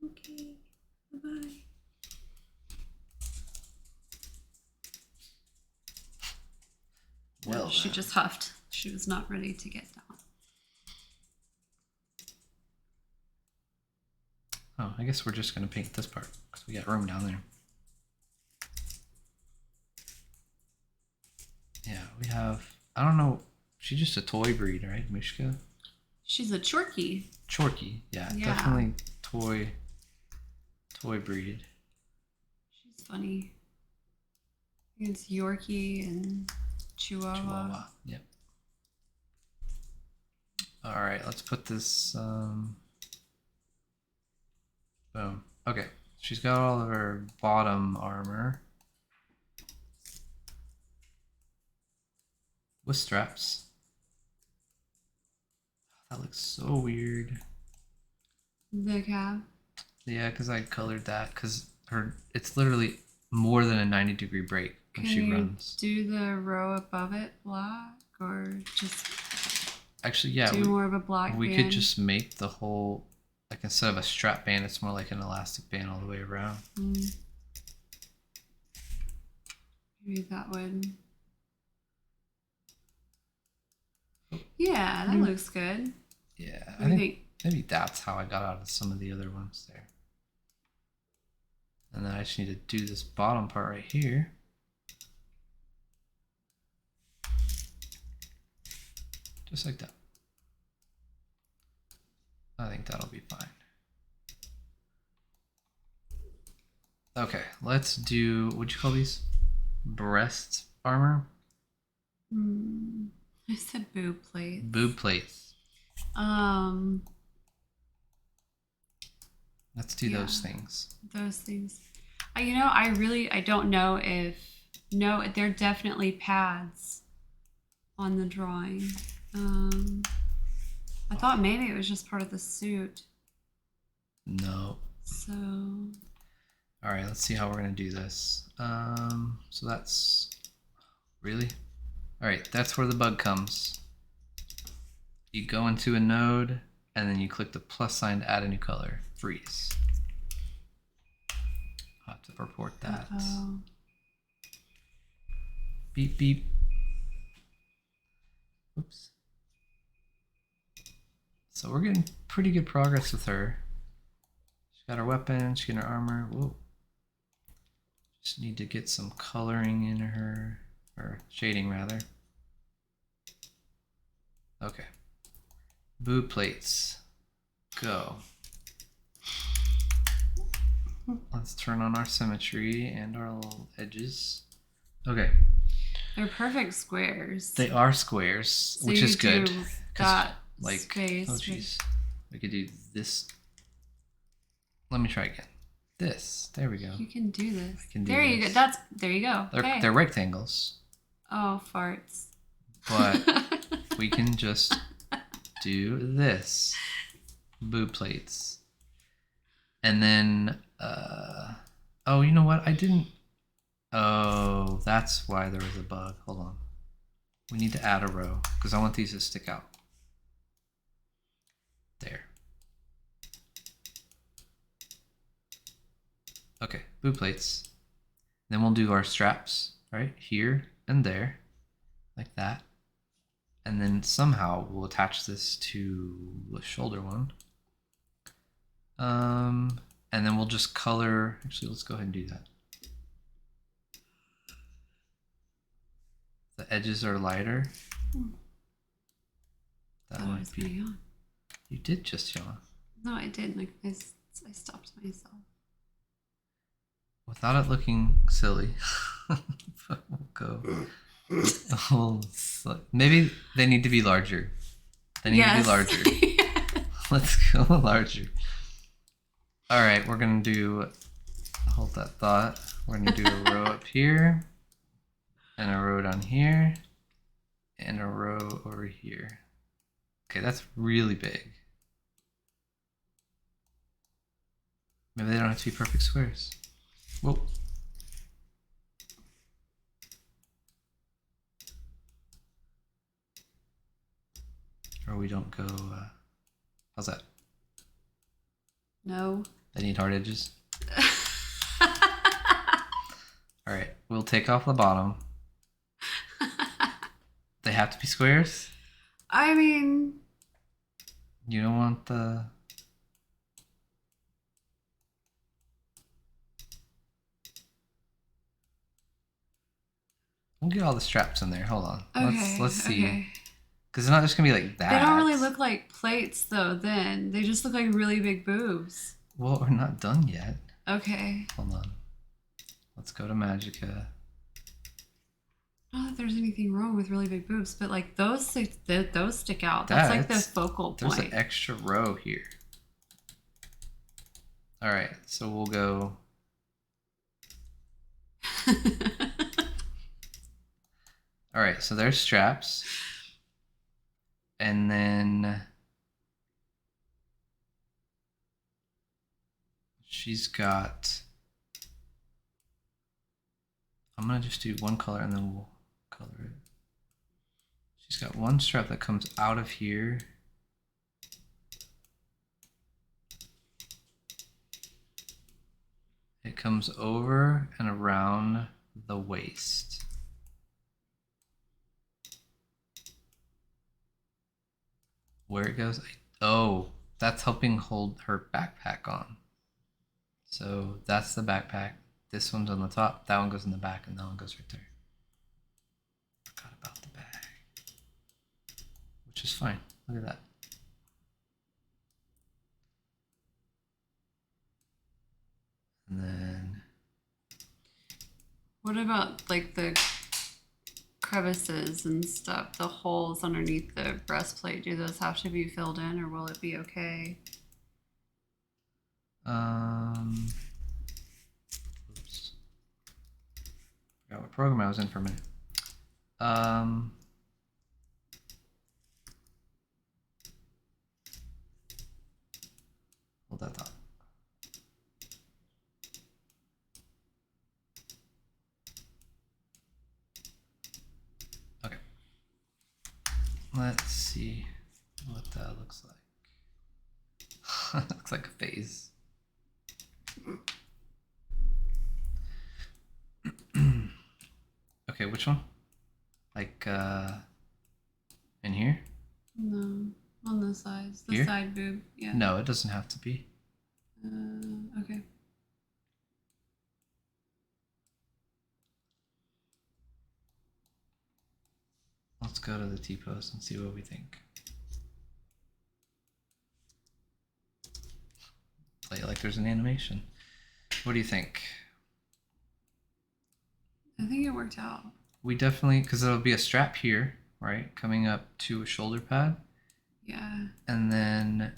Okay. Bye-bye. Well, she just huffed. She was not ready to get down. Oh, I guess we're just going to paint this part because we got room down there. Yeah, we have, I don't know, she's just a toy breed, right, Mishka? She's a Chorky. Chorky, yeah. Definitely toy breed. She's funny. It's Yorkie and Chihuahua. Yep. All right, let's put this, boom. Okay, she's got all of her bottom armor. With straps. That looks so weird. The cab? Yeah, because I colored that because it's literally more than a 90-degree break when she runs. Do the row above it black or just actually do more of a black we band? Could just make the whole, like, instead of a strap band, it's more like an elastic band all the way around. Maybe that would. Yeah, that looks good. Yeah, I think maybe that's how I got out of some of the other ones there. And then I just need to do this bottom part right here. Just like that. I think that'll be fine. Okay, let's do, what'd you call these? Breast armor? I said boob plates. Boob plates. Let's do those things. Those things. You know, I don't know if, no, they're definitely pads on the drawing. I thought maybe it was just part of the suit. No. So. All right, let's see how we're gonna do this. So that's, really? All right, that's where the bug comes. You go into a node, and then you click the plus sign to add a new color. Freeze. I'll have to report that. Beep, beep. Oops. So we're getting pretty good progress with her. She's got her weapon, she's got her armor. Whoa. Just need to get some coloring in her, or shading rather. Okay. Boob plates. Go. Let's turn on our symmetry and our little edges. Okay. They're perfect squares. They are squares, So which is good. That like, space. oh jeez. We could do this. Let me try again. This. There we go. You can do this. I can do there you this. go. There you go. They're rectangles. Oh, farts. But we can just do this. Boob plates. And then, oh, you know what? I didn't. Oh, that's why there was a bug. Hold on. We need to add a row because I want these to stick out. There. Okay, boob plates. Then we'll do our straps right here and there, like that. And then somehow we'll attach this to the shoulder one. And then we'll just color, actually let's go ahead and do that. The edges are lighter. That might be. Yawn. You did just yawn. No, I didn't. Like I stopped myself. Without it looking silly, we'll go. Maybe they need to be larger. They need to be larger. Let's go larger. All right, we're gonna do. Hold that thought. We're gonna do a row up here, and a row down here, and a row over here. Okay, that's really big. Maybe they don't have to be perfect squares. Whoa. Or we don't go, how's that? No. They need hard edges. All right, we'll take off the bottom. They have to be squares? I mean... You don't want the... We'll get all the straps in there. Hold on. Okay, Let's see. Okay. Because it's not just going to be like that. They don't really look like plates, though, then. They just look like really big boobs. Well, we're not done yet. Okay. Hold on. Let's go to Magica. Not that there's anything wrong with really big boobs, but like those stick out. That's like the focal point. There's an extra row here. All right, so we'll go. All right, so there's straps. And then she's got, I'm gonna just do one color and then we'll color it. She's got one strap that comes out of here. It comes over and around the waist. Where it goes, oh, that's helping hold her backpack on. So that's the backpack. This one's on the top, that one goes in the back, and that one goes right there. Forgot about the bag. Which is fine. Look at that. What about like the crevices and stuff, the holes underneath the breastplate? Do those have to be filled in, or will it be okay? Oops. Forgot what program I was in for a minute. Hold that thought. Okay. Let's see what that looks like. Looks like a phase. Okay, which one? Like in here? No, on the sides, the Here? side boob. Yeah. No, it doesn't have to be. Okay. Let's go to the T-pose and see what we think. Play it like there's an animation. What do you think? I think it worked out. We definitely, because there'll be a strap here, right? Coming up to a shoulder pad. Yeah. And then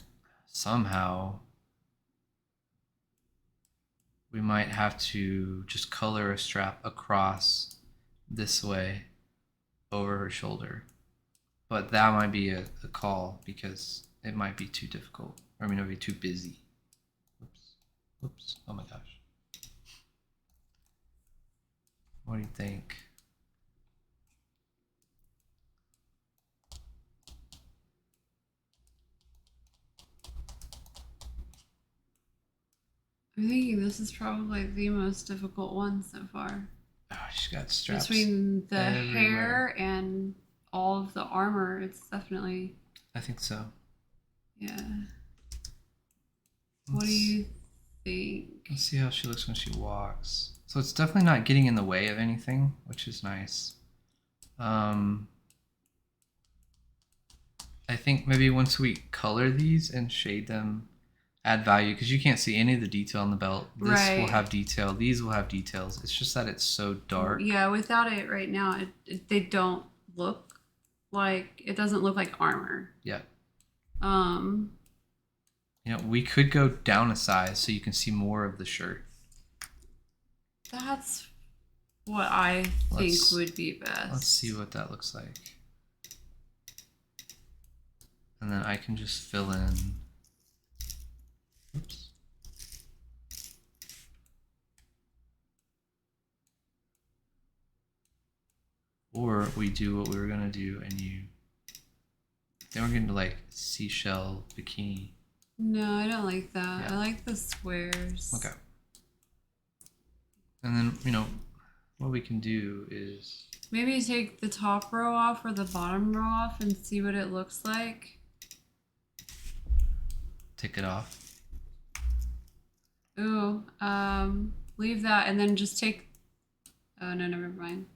somehow we might have to just color a strap across this way over her shoulder. But that might be a call because it might be too difficult. Or I mean, it'll be too busy. Oops. Oops. Oh my gosh. What do you think? I'm thinking this is probably the most difficult one so far. Oh, she's got straps. Between the everywhere. hair and all of the armor, it's definitely. I think so. Yeah. What do you think? Let's see how she looks when she walks. So it's definitely not getting in the way of anything, which is nice. I think maybe once we color these and shade them, add value, because you can't see any of the detail on the belt. This will Right. have detail. These will have details. It's just that it's so dark. Yeah, without it right now, they don't look like, it doesn't look like armor. Yeah. You know, we could go down a size so you can see more of the shirt. That's what I think would be best. Let's see what that looks like. And then I can just fill in. Oops. Or we do what we were gonna do and then we're getting to like seashell bikini. No, I don't like that. Yeah. I like the squares. Okay. And then, what we can do is maybe take the top row off or the bottom row off and see what it looks like. take it off. Ooh, leave that and then just take. Oh no, never mind.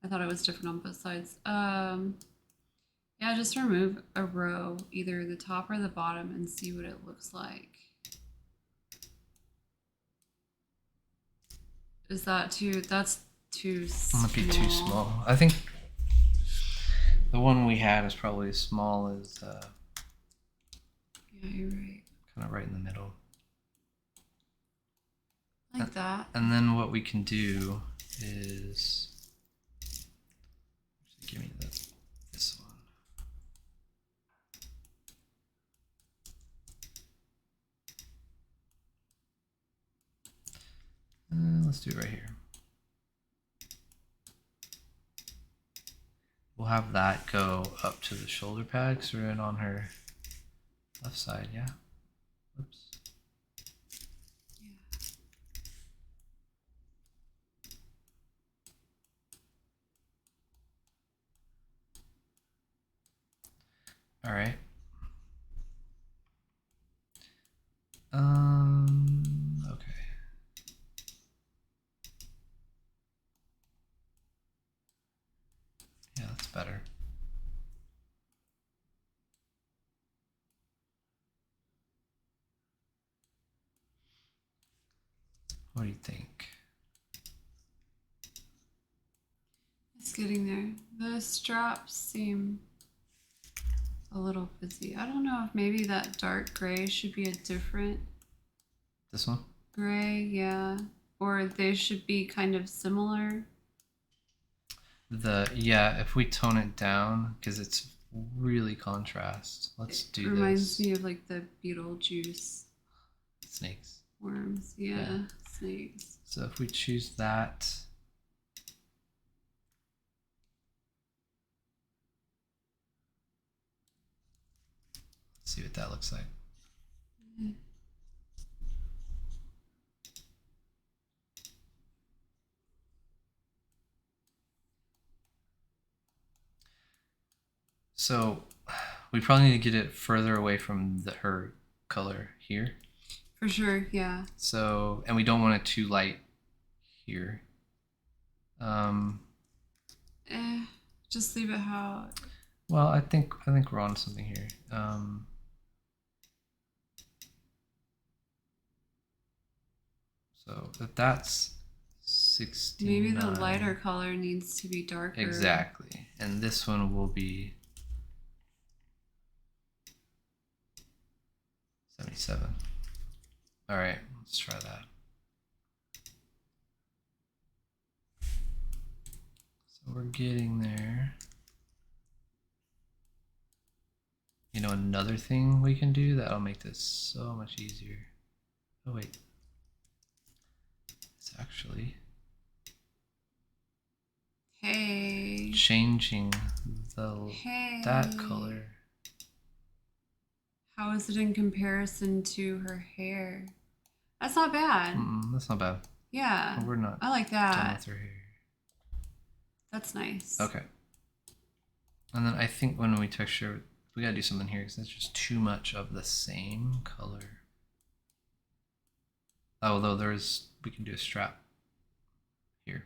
I thought it was different on both sides. Yeah, just remove a row, either the top or the bottom, and see what it looks like. Is that too? That's too small. Might be too small. I think the one we had is probably as small as. Yeah, you're right. Kind of right in the middle. Like that. And then what we can do is. Give me this one. Let's do it right here. We'll have that go up to the shoulder pad because we're in on her left side, yeah? Oops. Yeah. All right. Okay. Yeah, that's better. What do you think? getting there. The straps seem a little busy. I don't know if maybe that dark gray should be a different This one? gray, yeah. Or they should be kind of similar. Yeah, if we tone it down, because it's really contrast. Let's do this. Reminds me of like the Beetlejuice Snakes. worms. Yeah, snakes. So if we choose that, let's see what that looks like. So we probably need to get it further away from her color here. For sure, yeah. So, and we don't want it too light here. Just leave it how. Well, I think we're on something here. So if that's 69. Maybe the lighter color needs to be darker. Exactly, and this one will be 77. All right, let's try that. So we're getting there. You know, another thing we can do that'll make this so much easier. Oh wait, it's actually changing that color. How is it in comparison to her hair? That's not bad. That's not bad. Yeah. We're not. I like done that. with her hair. That's nice. Okay. And then I think when we texture, we gotta do something here because that's just too much of the same color. Although we can do a strap here.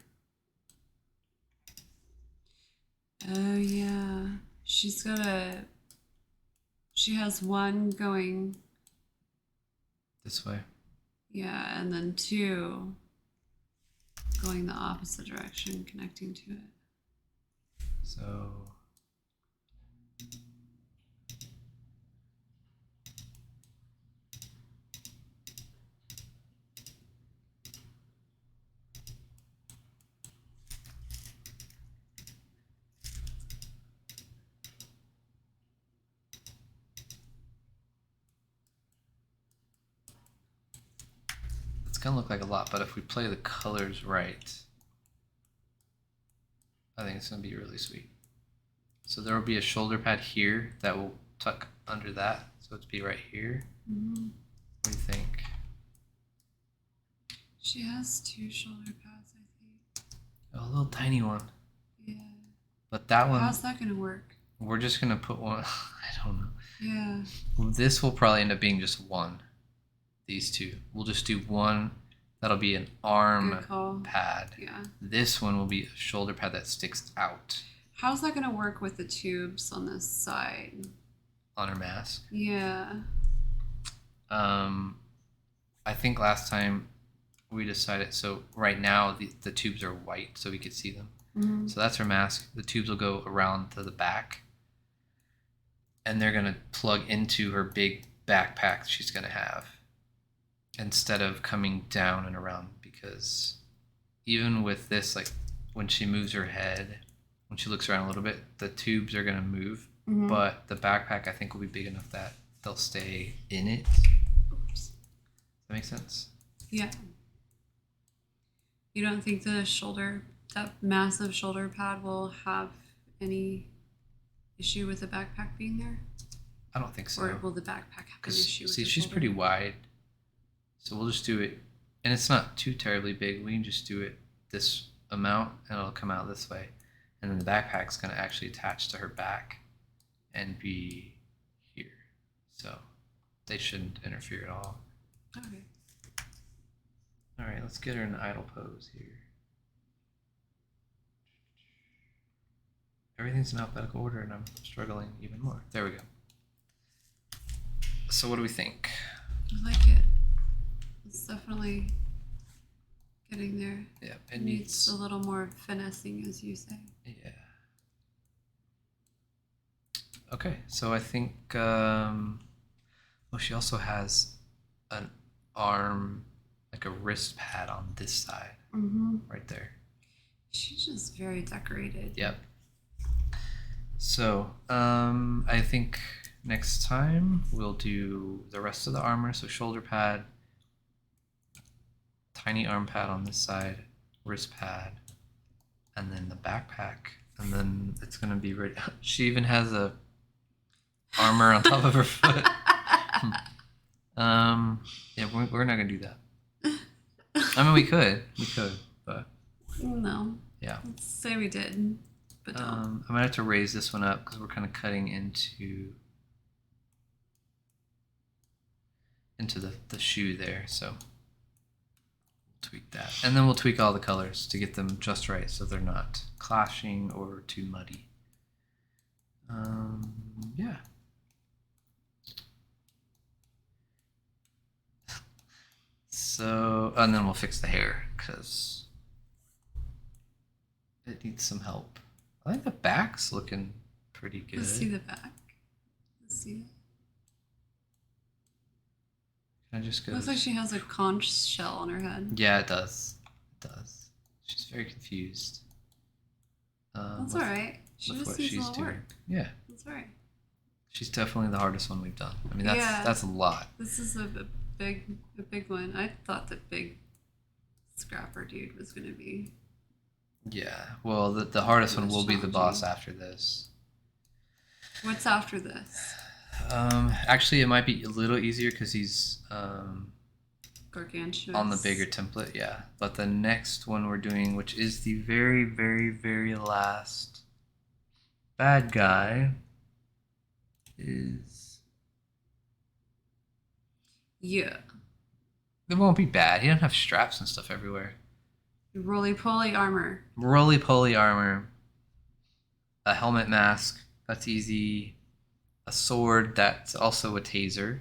Oh yeah. She has one going This way. Yeah, and then two going the opposite direction, connecting to it. So it's gonna look like a lot, but if we play the colors right, I think it's gonna be really sweet. So there will be a shoulder pad here that will tuck under that, so it's be right here. Mm-hmm. What do you think? She has two shoulder pads, I think. Oh, a little tiny one. Yeah. But that one, how's that gonna work? we're just gonna put one. I don't know. Yeah. This will probably end up being just one. These two. We'll just do one. That'll be an arm pad. Yeah. This one will be a shoulder pad that sticks out. How's that gonna work with the tubes on this side? On her mask. Yeah. I think last time we decided, so right now the tubes are white so we could see them. Mm-hmm. So that's her mask. The tubes will go around to the back and they're gonna plug into her big backpack she's gonna have instead of coming down and around, because even with this, like when she moves her head, when she looks around a little bit, the tubes are gonna move, but the backpack I think will be big enough that they'll stay in it. Oops. Does that make sense? Yeah. You don't think that massive shoulder pad will have any issue with the backpack being there? I don't think so. Or will the backpack have an issue with see, the she's shoulder? pretty wide, so we'll just do it, and it's not too terribly big. We can just do it this amount and it'll come out this way, and then the backpack's going to actually attach to her back and be here, so they shouldn't interfere at all. Okay. All right, let's get her in idle pose here. Everything's in alphabetical order and I'm struggling even more. There we go. So what do we think? I like it. Let's definitely Getting there. Yeah, It needs a little more finessing, as you say. Yeah. Okay, so I think well, she also has an arm, like a wrist pad on this side, right there. She's just very decorated. Yep. So I think next time we'll do the rest of the armor. So shoulder pad, tiny arm pad on this side, wrist pad, and then the backpack, and then it's gonna be ready. She even has a armor on top of her foot. Yeah, we're not gonna do that. I mean, we could, but no. Yeah. Let's say we did, but don't. I'm gonna have to raise this one up because we're kind of cutting into the shoe there, so we'll tweak that, and then we'll tweak all the colors to get them just right so they're not clashing or too muddy. Yeah. So, and then we'll fix the hair because it needs some help. I think the back's looking pretty good. Let's see the back. Let's see it. Can I just go? Looks like she has a conch shell on her head. Yeah, it does. It does. She's very confused. That's all right. She just needs a little work. Yeah. That's all right. She's definitely the hardest one we've done. I mean, that's a lot. This is a big one. I thought the big scrapper dude was gonna be. Yeah. Well, the hardest one will be the boss after this. What's after this? Actually, it might be a little easier because he's gargantuous on the bigger template. Yeah. But the next one we're doing, which is the very, very, very last bad guy, is. Yeah. It won't be bad. He doesn't have straps and stuff everywhere. Roly-poly armor. Roly-poly armor. A helmet mask. That's easy. A sword that's also a taser.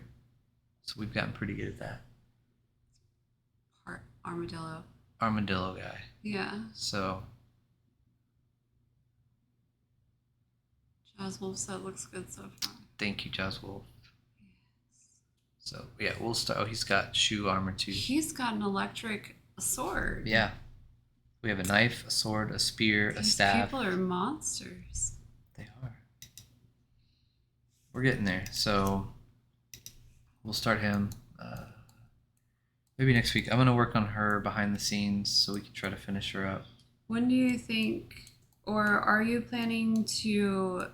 So we've gotten pretty good at that. Part armadillo. Armadillo guy. Yeah. So. Jazwolf said looks good so far. Thank you, Jazwolf. So, yeah, we'll start. Oh, he's got shoe armor, too. He's got an electric sword. Yeah. We have a knife, a sword, a spear, a staff. People are monsters. They are. We're getting there. So, we'll start him. Maybe next week. I'm going to work on her behind the scenes so we can try to finish her up. When do you think, or are you planning to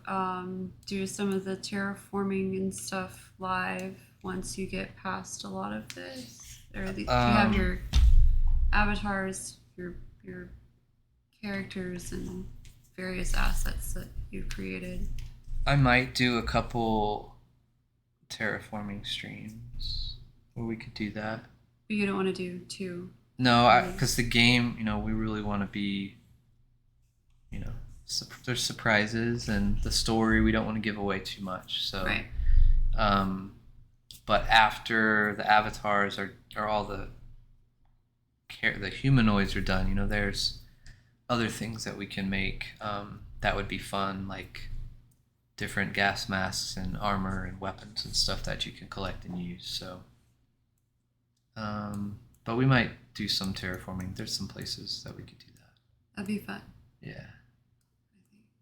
do some of the terraforming and stuff live once you get past a lot of this? Or you have your avatars, your characters, and various assets that you've created? I might do a couple terraforming streams where we could do that. But you don't want to do two? No, because the game, we really want to be, there's surprises, and the story we don't want to give away too much. So, right. But after the avatars are all the humanoids are done, there's other things that we can make that would be fun, like different gas masks and armor and weapons and stuff that you can collect and use. So, but we might do some terraforming. There's some places that we could do that. That'd be fun. Yeah.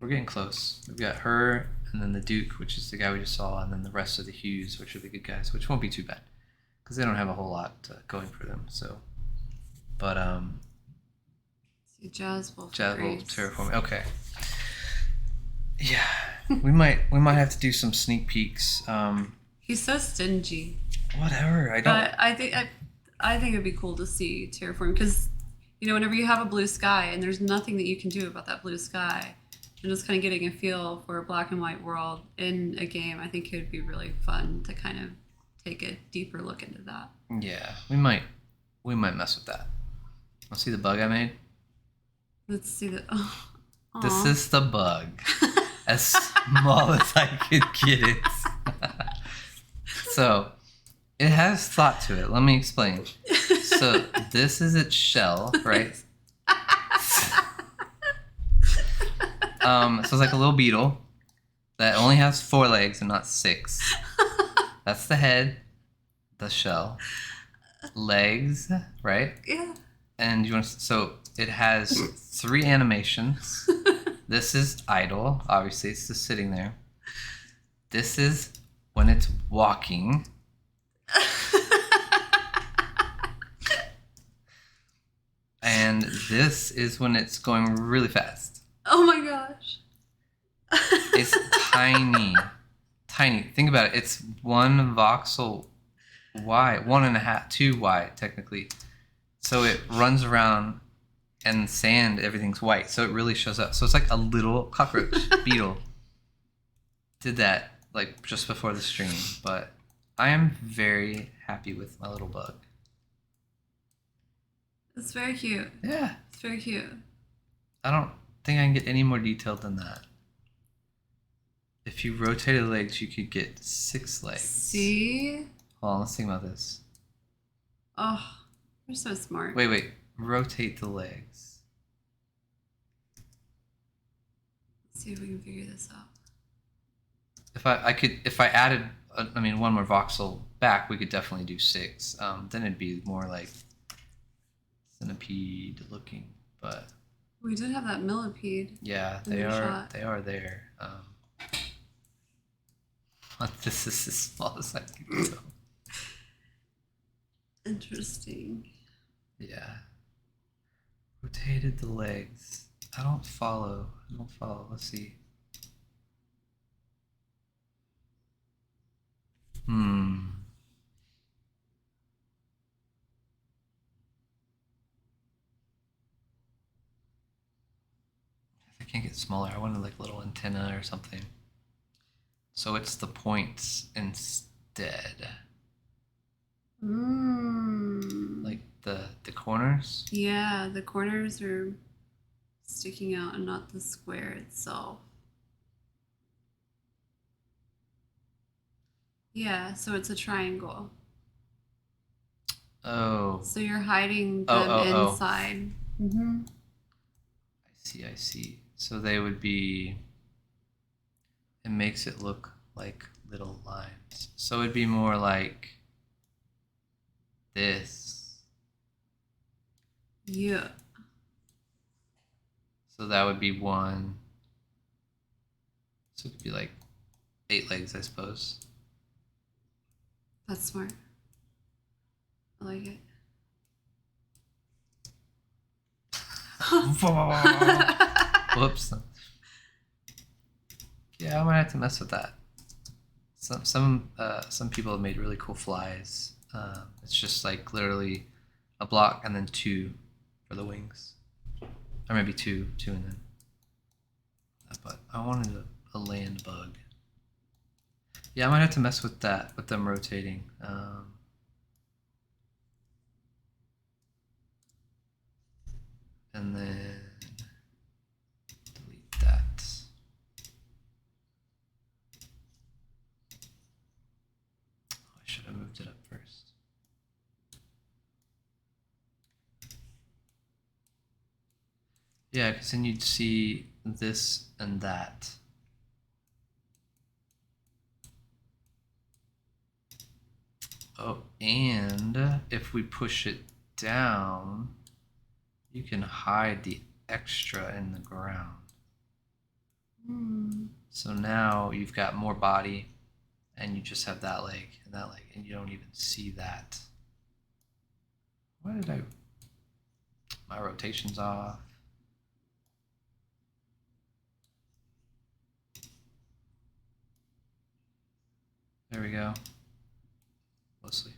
We're getting close. We've got her, and then the Duke, which is the guy we just saw, and then the rest of the Hughes, which are the good guys, which won't be too bad because they don't have a whole lot going for them. So, but see, Jazwolf terraforming. Okay. Yeah, we might have to do some sneak peeks. He's so stingy. Whatever. I think it'd be cool to see terraform because whenever you have a blue sky and there's nothing that you can do about that blue sky, and just kind of getting a feel for a black and white world in a game, I think it would be really fun to kind of take a deeper look into that. Yeah, we might mess with that. Want to see the bug I made? Let's see the. Oh, this is the bug, as small as I could get it. So, it has thought to it. Let me explain. So this is its shell, right? So it's like a little beetle that only has 4 legs and not 6. That's the head, the shell, legs, right? Yeah. And so it has 3 animations. This is idle, obviously, it's just sitting there. This is when it's walking. And this is when it's going really fast. Oh my gosh. It's tiny. Tiny. Think about it. It's 1 voxel wide, 1.5, 2 wide, technically. So it runs around and sand, everything's white. So it really shows up. So it's like a little cockroach beetle. Did that like just before the stream. But I am very happy with my little bug. It's very cute. Yeah. It's very cute. I don't think I can get any more detailed than that. If you rotated the legs, you could get 6 legs. See? Hold on, let's think about this. Oh, you're so smart. Wait. Rotate the legs. Let's see if we can figure this out. If I added, 1 more voxel back, we could definitely do 6. Then it'd be more like centipede looking, but We did have that millipede. yeah, in the shot. they are there. This is as small as I can go. Interesting. Yeah. Rotated the legs. I don't follow. Let's see. I can't get smaller. I wanted like little antenna or something. So it's the points instead. Like the corners? Yeah, the corners are sticking out and not the square itself. Yeah, so it's a triangle. Oh. So you're hiding them inside. Mm-hmm. I see. So they would be, it makes it look like little lines. So it'd be more like this. Yeah. So that would be 1. So it could be like 8 legs, I suppose. That's smart. I like it. Whoops. Yeah, I might have to mess with that. Some people have made really cool flies. It's just like literally a block and then 2 for the wings, or maybe two and then. But I wanted a land bug. Yeah, I might have to mess with that with them rotating. And then delete that. Oh, I should have moved it up first. Yeah, because then you'd see this and that. Oh, and if we push it down, you can hide the extra in the ground. So now you've got more body and you just have that leg and you don't even see that. Why did my rotation's off. There we go. Mostly.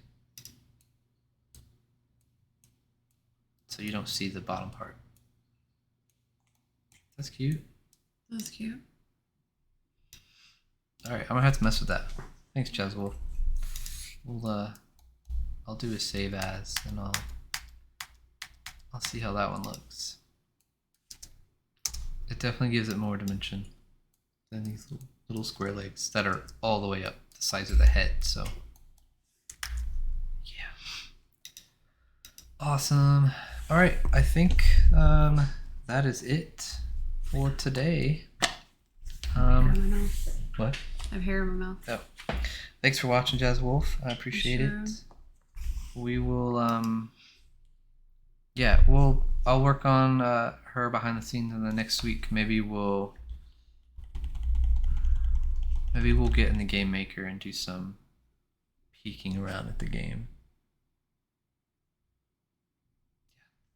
So you don't see the bottom part. That's cute. That's cute. All right, I'm gonna have to mess with that. Thanks, Cheswolf. I'll do a save as, and I'll see how that one looks. It definitely gives it more dimension than these little square legs that are all the way up the size of the head. So, yeah. Awesome. All right, I think that is it for today. Hair in my mouth. What? I have hair in my mouth. Oh, thanks for watching, Jazz Wolf. I appreciate Sure. it. We will I'll work on her behind the scenes in the next week. Maybe we'll get in the game maker and do some peeking around at the game.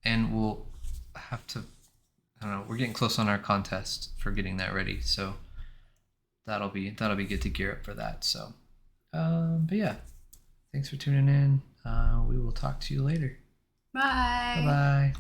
And we'll have to, I don't know, we're getting close on our contest for getting that ready, so that'll be good to gear up for that. So but yeah, thanks for tuning in. We will talk to you later. Bye. Bye bye.